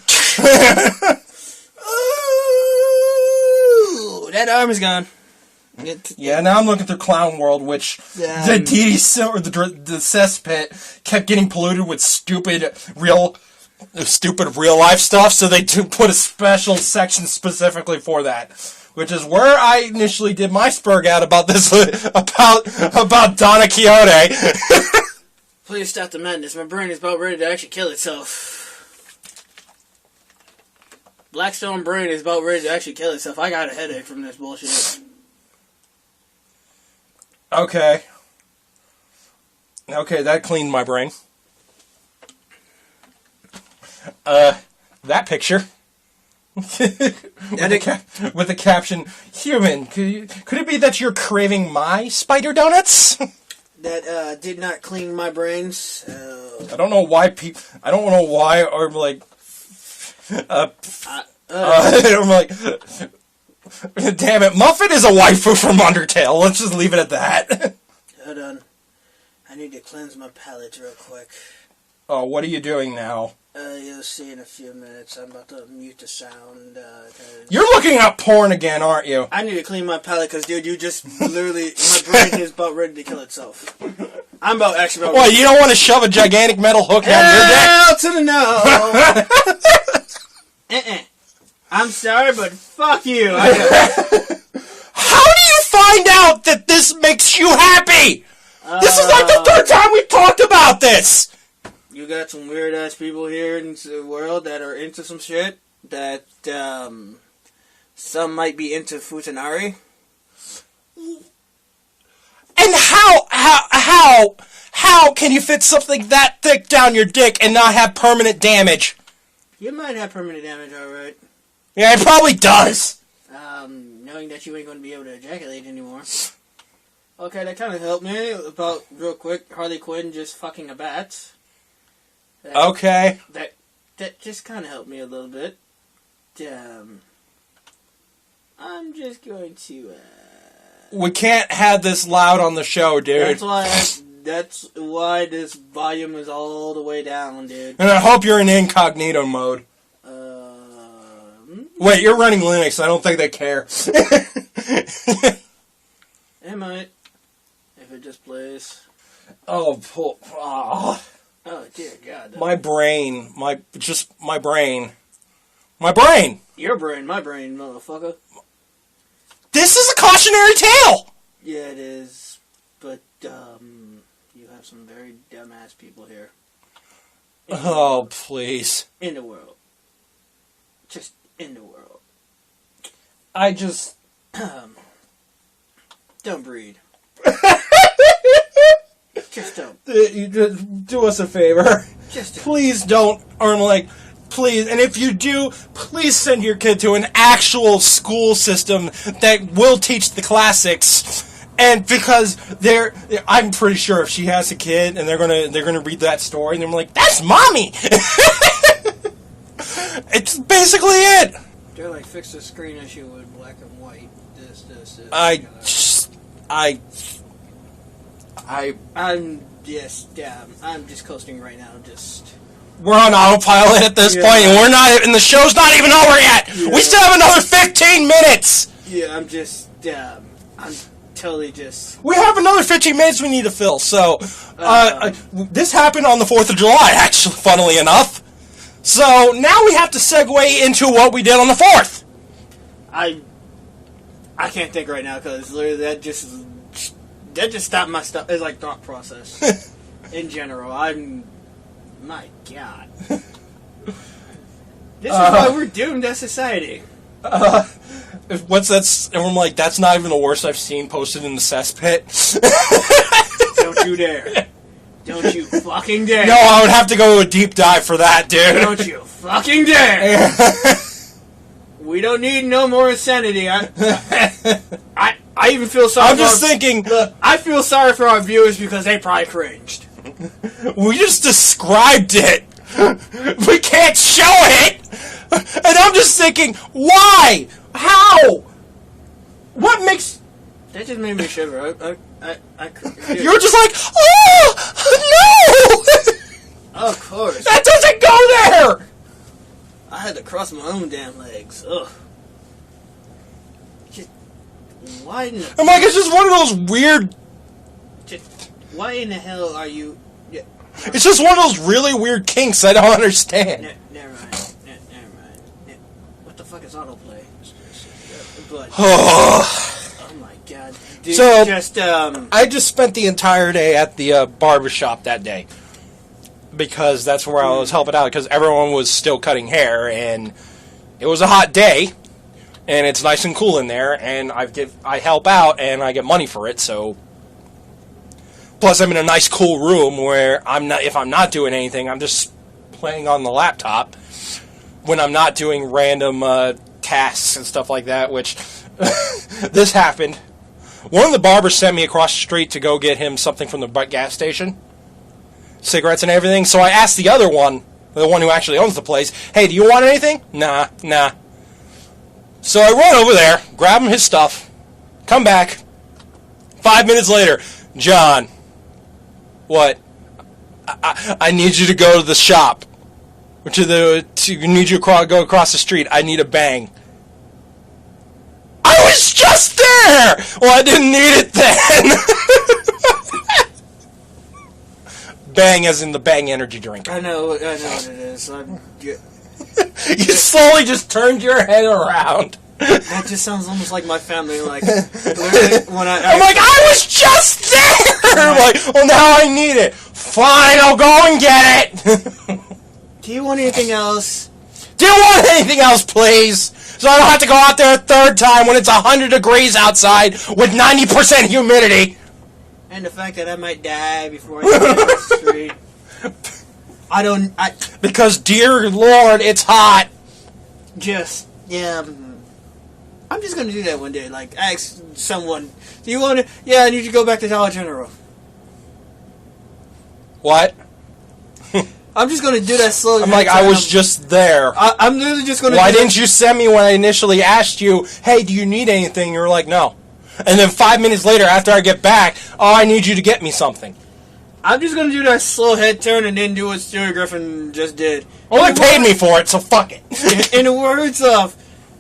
Ooh, that arm is gone. Yeah, now I'm looking through Clown World, which the cesspit kept getting polluted with stupid real life stuff. So they put a special section specifically for that. Which is where I initially did my spurg out about this, about Donna Quixote. Please stop the madness. My brain is about ready to actually kill itself. Blackstone brain is about ready to actually kill itself. I got a headache from this bullshit. Okay, that cleaned my brain. That picture. with the caption, "Human, could it be that you're craving my spider donuts?" That did not clean my brains. I don't know why I'm like. I'm like, damn it, Muffin is a waifu from Undertale. Let's just leave it at that. Hold on, I need to cleanse my palate real quick. Oh, what are you doing now? You'll see in a few minutes. I'm about to mute the sound. You're looking up porn again, aren't you? I need to clean my palate because, dude, you just literally... my brain is about ready to kill itself. I'm about actually... What, you don't want to shove a gigantic metal hook down your dick? Hell to the no! I'm sorry, but fuck you. How do you find out that this makes you happy? This is like the third time we've talked about this! You got some weird ass people here in the world that are into some shit. That some might be into Futanari. And how can you fit something that thick down your dick and not have permanent damage? You might have permanent damage, alright. Yeah, it probably does. Knowing that you ain't going to be able to ejaculate anymore. Okay, that kind of helped me. About, real quick, Harley Quinn just fucking a bat. Okay. That just kind of helped me a little bit. I'm just going to... We can't have this loud on the show, dude. That's why this volume is all the way down, dude. And I hope you're in incognito mode. Wait, you're running Linux. I don't think they care. It might. If it just plays. Oh, Oh, dear God. My brain. My brain. My brain! Your brain, my brain, motherfucker. This is a cautionary tale! Yeah, it is. But, you have some very dumbass people here. Oh, please. In the world. Just in the world. I just... Don't breed. Just don't. You just do us a favor. Just don't. Please don't, or like, please, and if you do, please send your kid to an actual school system that will teach the classics. And because I'm pretty sure if she has a kid and they're gonna read that story and they're like, "That's mommy." It's basically it. They're like, fix the screen issue with black and white. This. I'm just coasting right now. We're on autopilot at this point, and and the show's not even over yet. Yeah. We still have another 15 minutes. Yeah, I'm totally just. We have another 15 minutes we need to fill. So, this happened on the 4th of July, actually, funnily enough. So now we have to segue into what we did on the 4th. I can't think right now because literally that just stopped my stuff. It's like thought process in general. My God. This is why we're doomed as society. What's that? And I'm like, that's not even the worst I've seen posted in the cesspit. you dare. Don't you fucking dare. No, I would have to go to a deep dive for that, dude. Don't you fucking dare. We don't need no more insanity. I even feel sorry. I'm just thinking. Look, I feel sorry for our viewers because they probably cringed. We just described it. We can't show it. And I'm just thinking, why? How? What makes... That just made me shiver. You're just like, oh, no! Of course. That doesn't go there! I had to cross my own damn legs. Ugh. Just, why in the... I'm like, it's just one of those weird... Why in the hell are you... Yeah. It's just one of those really weird kinks I don't understand. Never mind. Never mind. What the fuck is autoplay? But, oh my god. Dude, so, I just spent the entire day at the barbershop that day. Because that's where I was helping out. Because everyone was still cutting hair. And it was a hot day. And it's nice and cool in there. And I help out and I get money for it. So... Plus, I'm in a nice, cool room where if I'm not doing anything, I'm just playing on the laptop when I'm not doing random tasks and stuff like that, which this happened. One of the barbers sent me across the street to go get him something from the gas station, cigarettes and everything, so I asked the other one, the one who actually owns the place, hey, do you want anything? Nah. So I run over there, grab him his stuff, come back. 5 minutes later, John... What? I need you to go to the shop. Need you to go across the street. I need a bang. I was just there! Well, I didn't need it then. Bang as in the Bang energy drink. I know what it is. You slowly just turned your head around. That just sounds almost like my family. Like when I'm like, I was just there. I'm like, well, now I need it. Fine, I'll go and get it. Do you want anything else? Do you want anything else, please? So I don't have to go out there a third time when it's 100 degrees outside with 90% humidity. And the fact that I might die before I get on the street. Because, dear Lord, it's hot. Yeah. I'm just gonna do that one day. Like, ask someone, do you want to... Yeah, I need to go back to Dollar General. What? I'm just gonna do that slowly. I'm like, I was just there. I'm literally just gonna... Why didn't you send me when I initially asked you, hey, do you need anything? You were like, no. And then 5 minutes later, after I get back, oh, I need you to get me something. I'm just gonna do that slow head turn and then do what Stuart Griffin just did. Well, they paid me for it, so fuck it. In the words of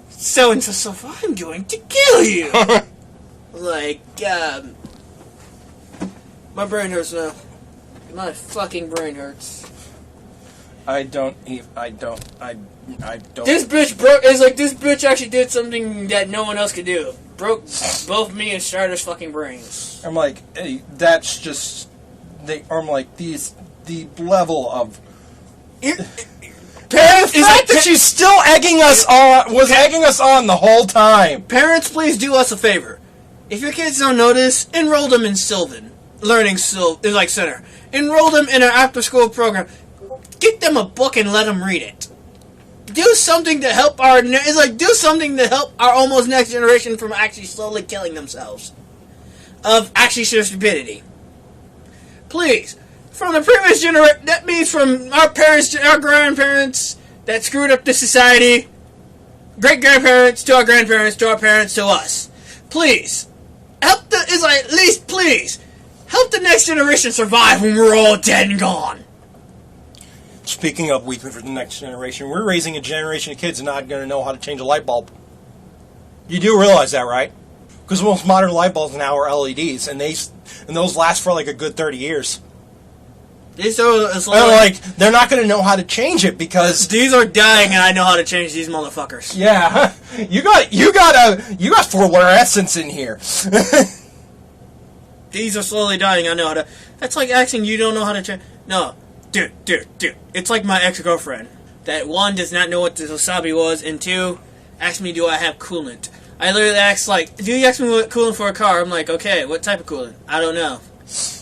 so-and-so stuff, I'm going to kill you. Like, my brain hurts now. My fucking brain hurts. I don't. This bitch broke. It's like this bitch actually did something that no one else could do. Broke both me and Strider's fucking brains. I'm like, hey, that's just. I'm like, the level of. Parents, the fact that she's still egging us on egging us on the whole time. Parents, please do us a favor. If your kids don't know this, enroll them in Sylvan Learning Center. Enroll them in our after-school program. Get them a book and let them read it. Do something to help do something to help our almost next generation from actually slowly killing themselves of actually stupidity. Please, from the previous generation, that means from our parents to our grandparents that screwed up the society, great-grandparents to our grandparents to our parents to us. Please, help the next generation survive when we're all dead and gone. Speaking of weeping for the next generation, we're raising a generation of kids who are not going to know how to change a light bulb. You do realize that, right? Because most modern light bulbs now are LEDs, and those last for like a good 30 years. They're not going to know how to change it because these are dying, and I know how to change these motherfuckers. Yeah, you got fluorescence in here. These are slowly dying. I know how to. That's like asking you don't know how to change. No, dude. It's like my ex-girlfriend. That one does not know what the wasabi was, and two asked me, do I have coolant? I literally asked, like, do you ask me what coolant for a car? I'm like, okay, what type of coolant? I don't know.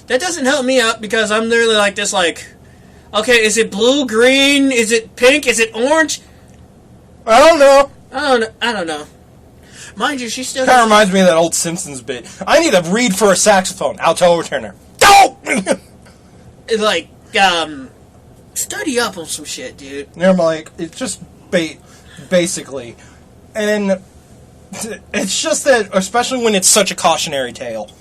That doesn't help me out because I'm literally like this, like, okay, is it blue, green, is it pink, is it orange? I don't know. I don't know. Mind you, she still... Kind of reminds me of that old Simpsons bit. I need a reed for a saxophone. Alto returner. Go! Like, study up on some shit, dude. And I'm like, it's just basically. And it's just that, especially when it's such a cautionary tale.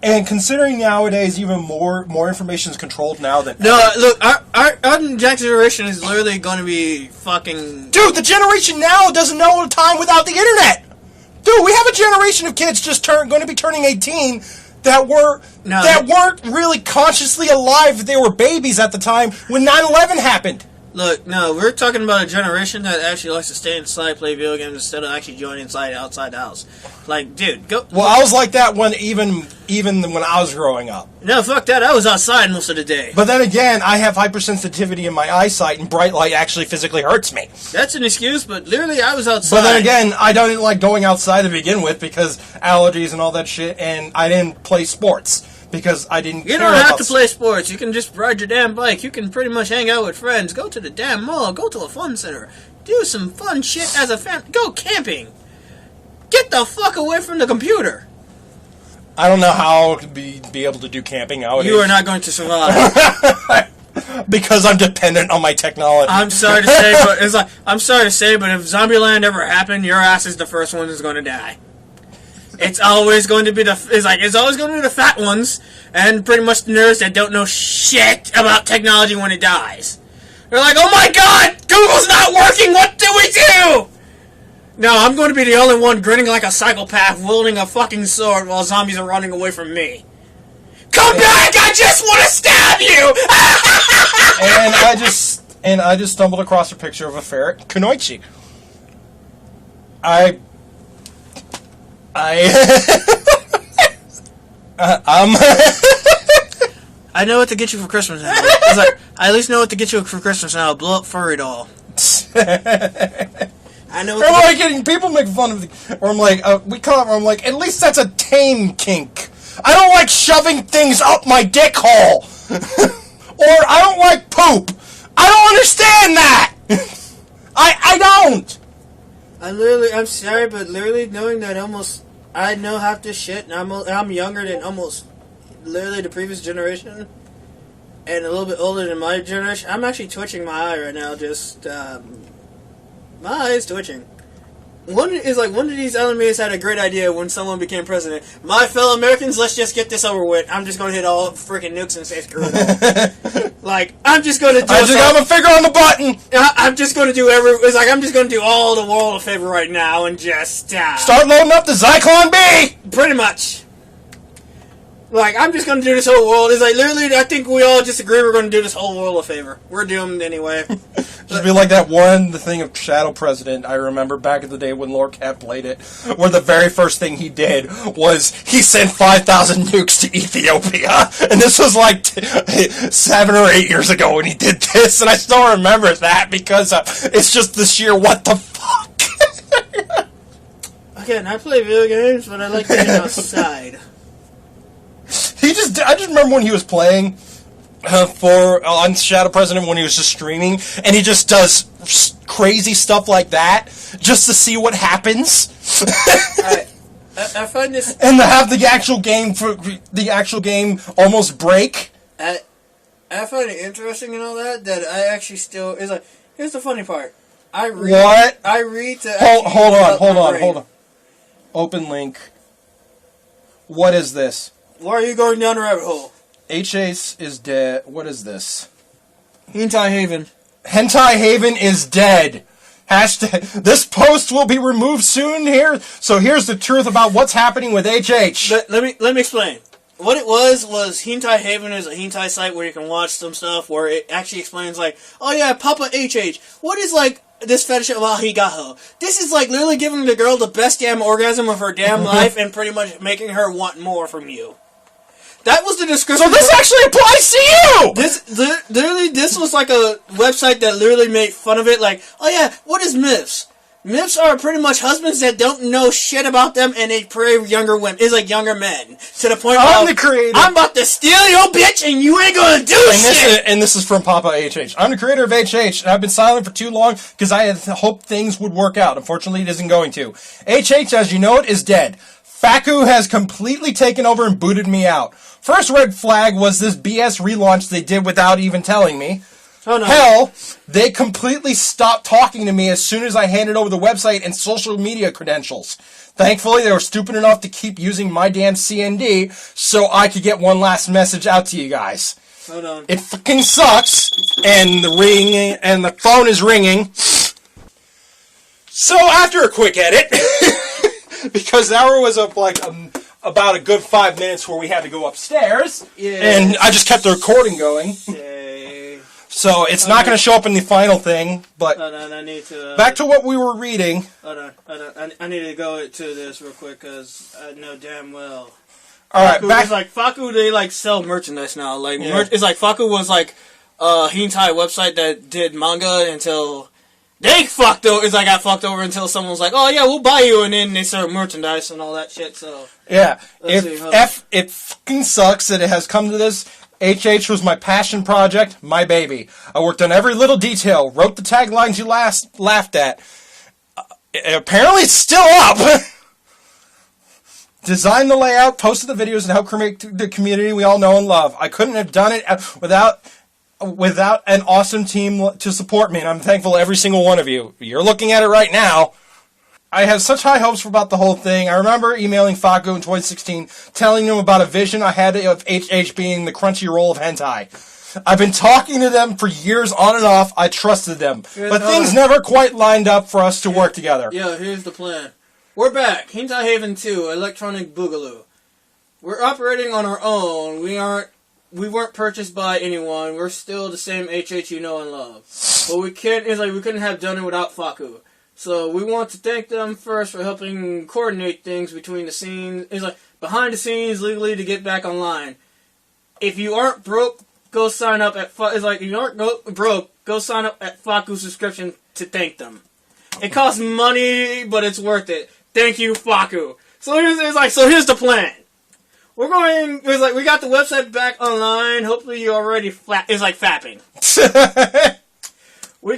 And considering nowadays even more information is controlled now than no, ever. look, our next generation is literally going to be fucking... Dude, the generation now doesn't know a time without the internet. Dude, we have a generation of kids just going to be turning 18 that weren't really consciously alive. They were babies at the time when 9/11 happened. Look, no, we're talking about a generation that actually likes to stay inside, play video games instead of actually joining outside the house. Like, dude, go. Well, I was like that when even when I was growing up. No, fuck that. I was outside most of the day. But then again, I have hypersensitivity in my eyesight, and bright light actually physically hurts me. That's an excuse, but literally, I was outside. But then again, I don't like going outside to begin with because allergies and all that shit, and I didn't play sports. Because I didn't You don't have to play sports. You can just ride your damn bike. You can pretty much hang out with friends. Go to the damn mall. Go to a fun center. Do some fun shit as a family. Go camping. Get the fuck away from the computer. I don't know how to be able to do camping nowadays. You are not going to survive. Because I'm dependent on my technology. I'm sorry to say, but if Zombieland ever happened, your ass is the first one who's going to die. It's always going to be the fat ones and pretty much the nerds that don't know shit about technology when it dies. They're like, oh my god, Google's not working, what do we do? No, I'm going to be the only one grinning like a psychopath wielding a fucking sword while zombies are running away from me. Come back, I just want to stab you! and I just stumbled across a picture of a ferret, Kunoichi. I know what to get you for Christmas now. It's like, I at least know what to get you for Christmas now. A blow up furry doll. I know. People make fun of, or I'm like, I'm like, at least that's a tame kink. I don't like shoving things up my dick hole, or I don't like poop. I don't understand that. I don't. I'm sorry, but literally knowing that I know half this shit, and I'm younger than almost literally the previous generation, and a little bit older than my generation. I'm actually twitching my eye right now. Just my eye is twitching. One of these animes had a great idea when someone became president. My fellow Americans, let's just get this over with. I'm just going to hit all freaking nukes and say screw it all. Like, I'm just going to do... I just got my finger on the button! I'm just going to do I'm just going to do all the world a favor right now and just... Start loading up the Zyklon B! Pretty much. Like, I'm just going to do this whole world. It's like, literally, I think we all just agree we're going to do this whole world a favor. We're doomed anyway. Just be like the thing of Shadow President, I remember back in the day when Lord Cat played it, where the very first thing he did was he sent 5,000 nukes to Ethiopia. And this was like 7 or 8 years ago when he did this, and I still remember that because it's just the sheer what the fuck. Again, I play video games, but I like being outside. I just remember when he was playing on Shadow President when he was just streaming, and he just does crazy stuff like that just to see what happens. I find this, and to have the actual game almost break. I find it interesting and all that. That I actually still is like. Here's the funny part. I read to. Hold on. Open link. What is this? Why are you going down the rabbit hole? H-Ace is dead. What is this? Hentai Haven. Hentai Haven is dead. Hashtag, this post will be removed soon here. So here's the truth about what's happening with HH. Let me explain. What it was Hentai Haven is a hentai site where you can watch some stuff where it actually explains like, oh yeah, Papa HH. What is like this fetish about Higaho? This is like literally giving the girl the best damn orgasm of her damn life and pretty much making her want more from you. That was the description. So this actually applies to you! This was like a website that literally made fun of it. Like, oh yeah, what is MILFs? MILFs are pretty much husbands that don't know shit about them, and they prey younger women. It's like younger men. To the point I'm the creator. I'm about to steal your bitch, and you ain't gonna do shit! And this is from Papa HH. I'm the creator of HH, and I've been silent for too long because I had hoped things would work out. Unfortunately, it isn't going to. HH, as you know it, is dead. Faku has completely taken over and booted me out. First red flag was this BS relaunch they did without even telling me. Oh, no. Hell, they completely stopped talking to me as soon as I handed over the website and social media credentials. Thankfully, they were stupid enough to keep using my damn CND so I could get one last message out to you guys. Hold on. It fucking sucks, and the phone is ringing. So after a quick edit, because there was about a good 5 minutes where we had to go upstairs, and I just kept the recording going. So it's not going to show up in the final thing, but I need to, back to what we were reading. Hold on. I need to go to this real quick because I know damn well. All right, It's like Faku. They like sell merchandise now. Like it's like Faku was like a hentai website that did manga until they fucked over. It's like got fucked over until someone was like, "Oh yeah, we'll buy you," and then they sell merchandise and all that shit. So yeah, it fucking sucks that it has come to this. HH was my passion project, my baby. I worked on every little detail, wrote the taglines you laughed at. Apparently it's still up! Designed the layout, posted the videos, and helped create the community we all know and love. I couldn't have done it without an awesome team to support me, and I'm thankful to every single one of you. You're looking at it right now. I have such high hopes about the whole thing. I remember emailing Faku in 2016, telling him about a vision I had of HH being the Crunchyroll of hentai. I've been talking to them for years on and off. I trusted them. But things never quite lined up for us to work together. Yeah, here's the plan. We're back. Hentai Haven 2, Electronic Boogaloo. We're operating on our own. We weren't purchased by anyone. We're still the same HH you know and love. But we couldn't have done it without Faku. So we want to thank them first for helping coordinate things between the scenes. It's like behind the scenes legally to get back online. If you aren't broke, go sign up at. It's like if you aren't broke, go sign up at Faku's subscription to thank them. It costs money, but it's worth it. Thank you, Faku. So here's the plan. We're going. It's like we got the website back online. Hopefully you already it's like fapping. We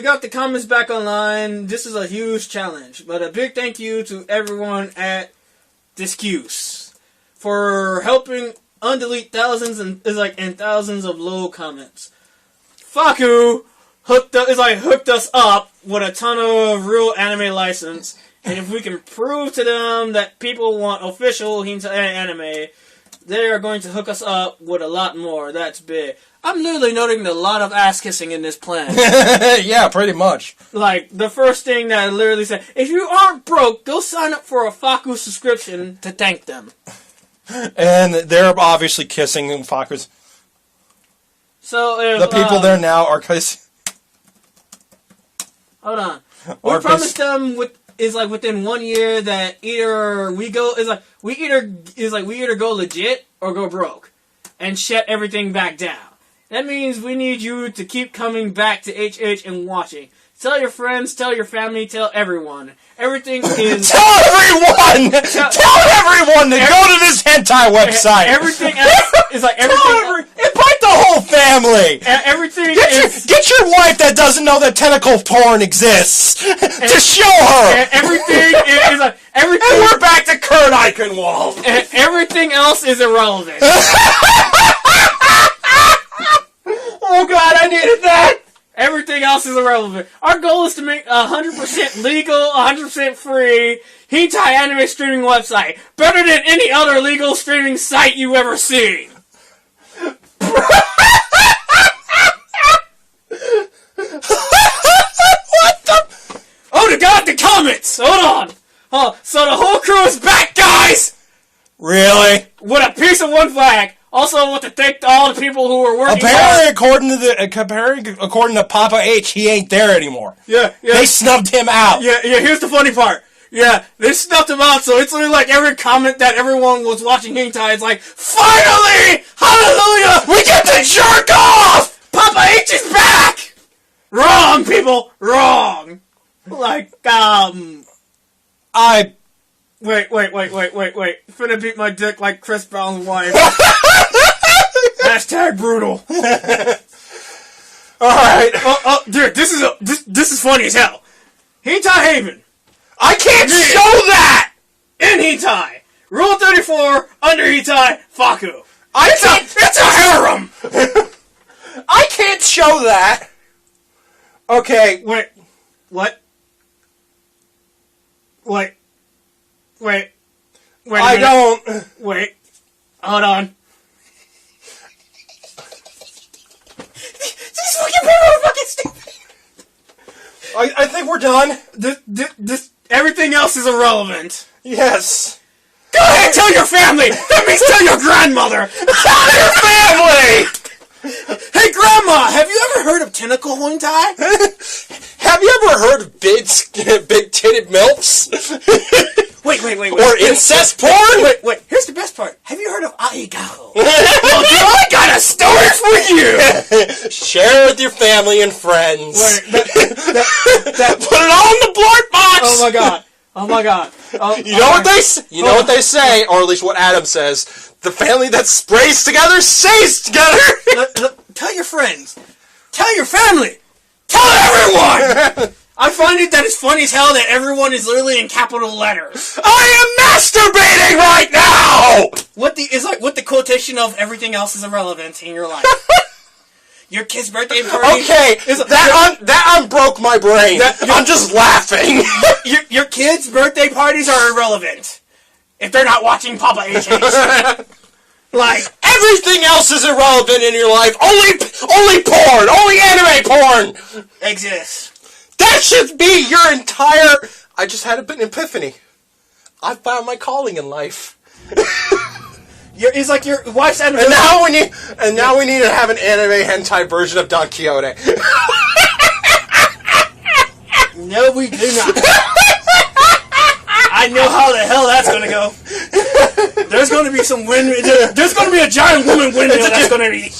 got the comments back online. This is a huge challenge, but a big thank you to everyone at Discuse for helping undelete thousands and thousands of low comments. Faku hooked us up with a ton of real anime license, and if we can prove to them that people want official hentai anime, they are going to hook us up with a lot more. That's big. I'm literally noting a lot of ass kissing in this plan. Yeah, pretty much. Like, the first thing that I literally said, if you aren't broke, go sign up for a Faku subscription to thank them. And they're obviously kissing Faku's. So if, the people there now are kissing. Hold on. We promised them within 1 year that either we either go legit or go broke and shut everything back down. That means we need you to keep coming back to HH and watching. Tell your friends, tell your family, tell everyone. Everything is... Tell everyone! Tell everyone to go to this hentai website! Everything else is like everything... Invite the whole family! Everything Get your wife that doesn't know that tentacle porn exists to show her! Everything is like... Everything... And we're back to Kurt Eichenwald! Everything else is irrelevant. Oh god, I needed that! Everything else is irrelevant. Our goal is to make 100% legal, 100% free hentai anime streaming website. Better than any other legal streaming site you've ever seen. What the? Oh, to God, the comments! Hold on! Oh, so the whole crew is back, guys! Really? With a piece of one flag. Also, I want to thank all the people who were working Apparently, according to Papa H, he ain't there anymore. Yeah. They snubbed him out. Yeah, here's the funny part. Yeah, they snubbed him out, so it's literally like every comment that everyone was watching hentai, it's like, finally! Hallelujah! We get to jerk off! Papa H is back! Wrong, people! Wrong! Like, Wait. Finna beat my dick like Chris Brown's wife. Hashtag brutal. Alright. Oh, dude, this is funny as hell. Hentai Haven. I can't show that! In hentai. Rule 34, under hentai, faku. It's a harem! I can't show that! Okay. Wait. What? Wait. I don't. Wait. Hold on. These fucking people are fucking stupid. I think we're done. This everything else is irrelevant. Yes. Go ahead, tell your family. That means tell your grandmother. Tell your family. Hey, Grandma, have you ever heard of tentacle hentai? Have you ever heard of big-titted milfs? Wait. Or incest porn? Wait. Here's the best part. Have you heard of aigaho? Well, dude, I got a story for you. Share with your family and friends. Wait, Put it all in the blurt box. Oh my god. You know what they say, or at least what Adam says. The family that sprays together stays together. Tell your friends. Tell your family. Tell everyone. I find it that it's funny as hell that everyone is literally in capital letters. I am masturbating right now. What the quotation of everything else is irrelevant in your life. Your kid's birthday party. Okay, that unbroke my brain. I'm just laughing. Your kids' birthday parties are irrelevant if they're not watching Papa HH. Like, everything else is irrelevant in your life. Only porn, only anime porn exists. That should be your entire. I just had an epiphany. I found my calling in life. It's like your wife's anniversary. And now we need to have an anime hentai version of Don Quixote. No, we do not. I know how the hell that's gonna go. There's gonna be some wind. There's gonna be a giant woman windmill that's gonna be.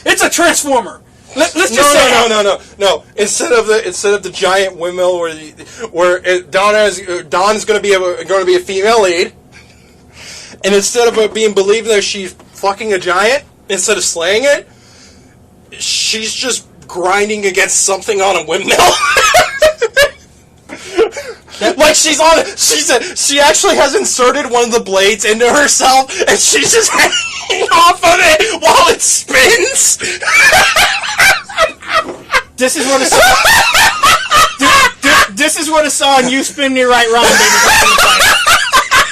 It's a transformer. Let's just say no. Instead of the giant windmill where Donna's going to be a female lead, and instead of it being believed that she's fucking a giant, instead of slaying it, she's just grinding against something on a windmill. Like she actually has inserted one of the blades into herself, and she's just hanging off of it while it spins. This is what a song "You Spin Me Right Round," baby.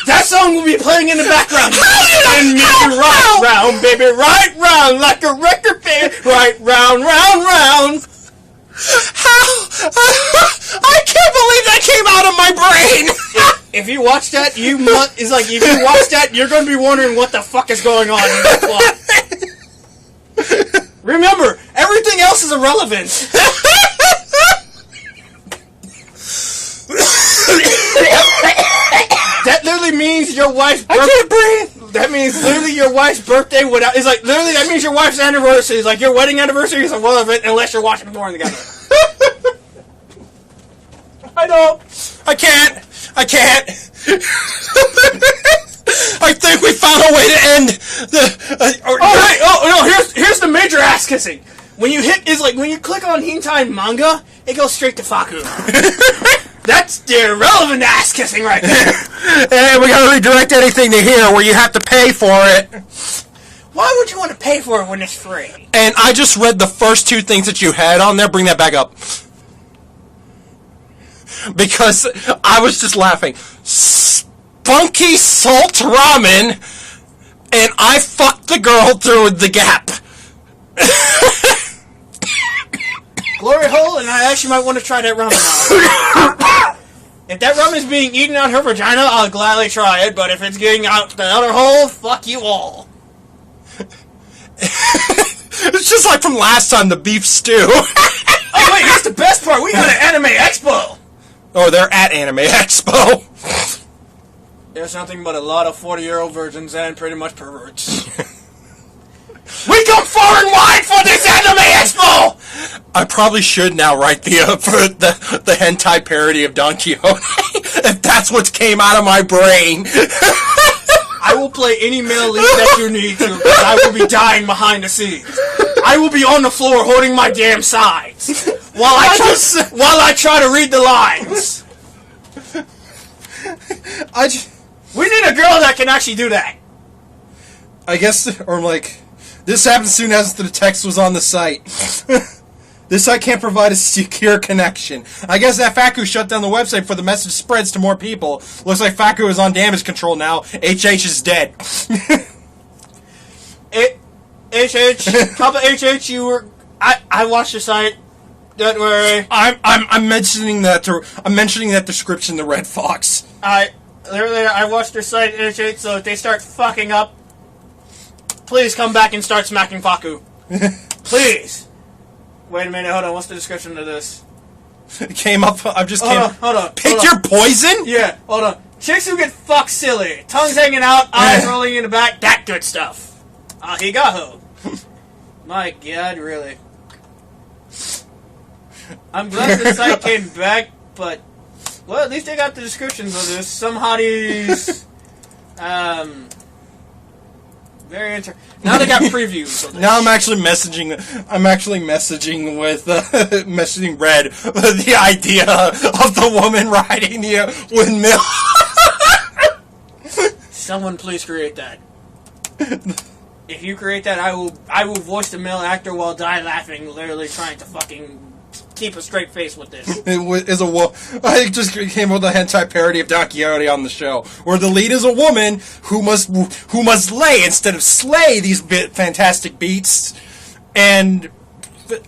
That song will be playing in the background. Spin me right round, baby, right round, like a record, baby, right round, round, round. How? I can't believe that came out of my brain. If you watch that, if you watch that, you're going to be wondering what the fuck is going on in that plot. Remember, everything else is irrelevant. That literally means your wife's birthday. I can't breathe. That means literally your wife's birthday that means your wife's anniversary is like your wedding anniversary is irrelevant unless you're watching porn together. I can't. I think we found a way to end the. Here's the major ass kissing. When you click on hentai manga, it goes straight to faku. That's the irrelevant ass kissing right there. And we gotta redirect anything to here where you have to pay for it. Why would you want to pay for it when it's free? And I just read the first two things that you had on there. Bring that back up. Because I was just laughing. Spunky salt ramen, and I fucked the girl through the gap. Glory hole, and I actually might want to try that ramen now. If that ramen is being eaten out her vagina, I'll gladly try it, but if it's getting out the other hole, fuck you all. It's just like from last time, the beef stew. Oh wait, here's the best part. We got an anime expo. Oh, they're at Anime Expo. There's nothing but a lot of 40-year-old virgins and pretty much perverts. We come far and wide for this Anime Expo! I probably should now write the hentai parody of Don Quixote if that's what came out of my brain. I will play any male lead that you need to, because I will be dying behind the scenes. I will be on the floor holding my damn sides while I try to read the lines. We need a girl that can actually do that. I guess, or like, this happened as soon as the text was on the site. This site can't provide a secure connection. I guess that Faku shut down the website before the message spreads to more people. Looks like Faku is on damage control now. HH is dead. Papa HH, you were... I watched the site. Don't worry. I'm mentioning that description to Red Fox. I watched their site, HH, so if they start fucking up, please come back and start smacking Faku. Please. Wait a minute, hold on. What's the description of this? It came up. Hold on. Pick your poison? Yeah, hold on. Chicks who get fucked silly. Tongues hanging out, eyes rolling in the back. That good stuff. Higaho. My God, really. I'm glad the site came back, but... Well, at least they got the descriptions of this. Some hotties... Very interesting. Now they got previews of this. Now I'm actually messaging with messaging Red the idea of the woman riding the windmill. Someone please create that. If you create that, I will voice the male actor while die laughing, literally trying to fucking keep a straight face with this. I just came with a hentai parody of Don Quixote on the show, where the lead is a woman who must lay instead of slay these fantastic beasts, and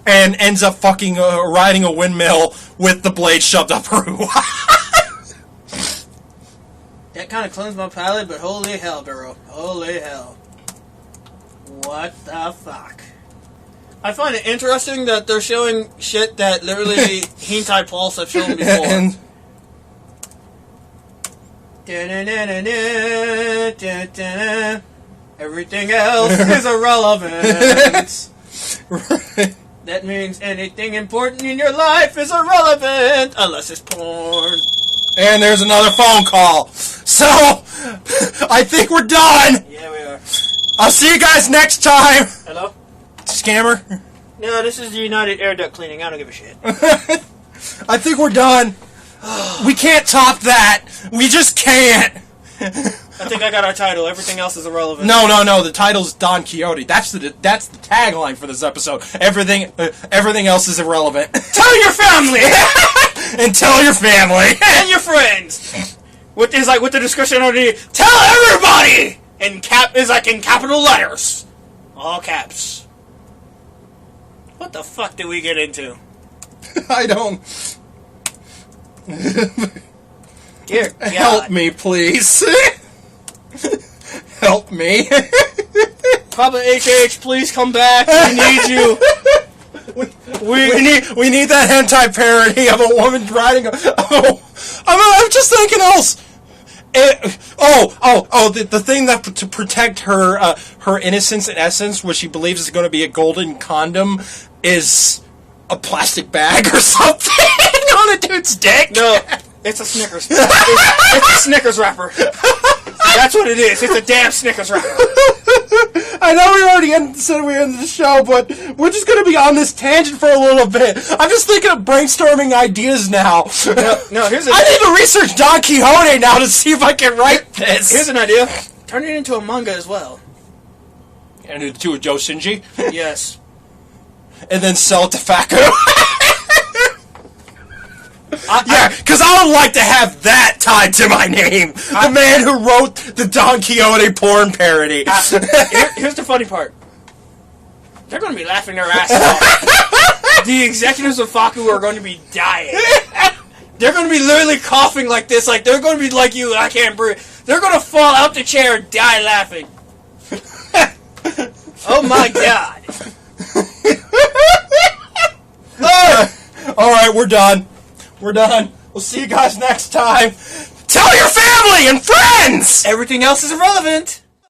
ends up fucking riding a windmill with the blade shoved up her hoo. That kind of cleansed my palate, but holy hell, bro. Holy hell. What the fuck? I find it interesting that they're showing shit that literally Hentai Pulse have shown before. Everything else is irrelevant. That means anything important in your life is irrelevant, unless it's porn. And there's another phone call. So, I think we're done. Yeah, we are. I'll see you guys next time. Hello? Scammer? No, this is the United Air Duct Cleaning. I don't give a shit. I think we're done. We can't top that. We just can't. I think I got our title. Everything else is irrelevant. No. The title's Don Quixote. That's the tagline for this episode. Everything else is irrelevant. Tell your family! And tell your family. And your friends. With the description underneath. Tell everybody! In capital letters. All caps. What the fuck did we get into? I don't... Dear God. Help me, please. Help me. Papa HH, please come back. We need you. We need that hentai parody of a woman riding I'm just thinking else. The thing that to protect her innocence and essence, what she believes is going to be a golden condom, is a plastic bag or something on a dude's dick. No, it's a Snickers. It's a Snickers wrapper. That's what it is. It's a damn Snickers wrapper. I know we already said we ended the show, but we're just going to be on this tangent for a little bit. I'm just thinking of brainstorming ideas now. No, here's I need to research Don Quixote now to see if I can write this. Here's an idea. Turn it into a manga as well. And to a Joe Shinji? Yes. And then sell it to Faku. Yeah, because I would like to have that tied to my name. The man who wrote the Don Quixote porn parody. Here's the funny part. They're going to be laughing their asses off. The executives of Faku are going to be dying. They're going to be literally coughing like this. Like, they're going to be like you, I can't breathe. They're going to fall out the chair and die laughing. Oh my God. Alright, we're done. We're done. We'll see you guys next time. Tell your family and friends! Everything else is irrelevant.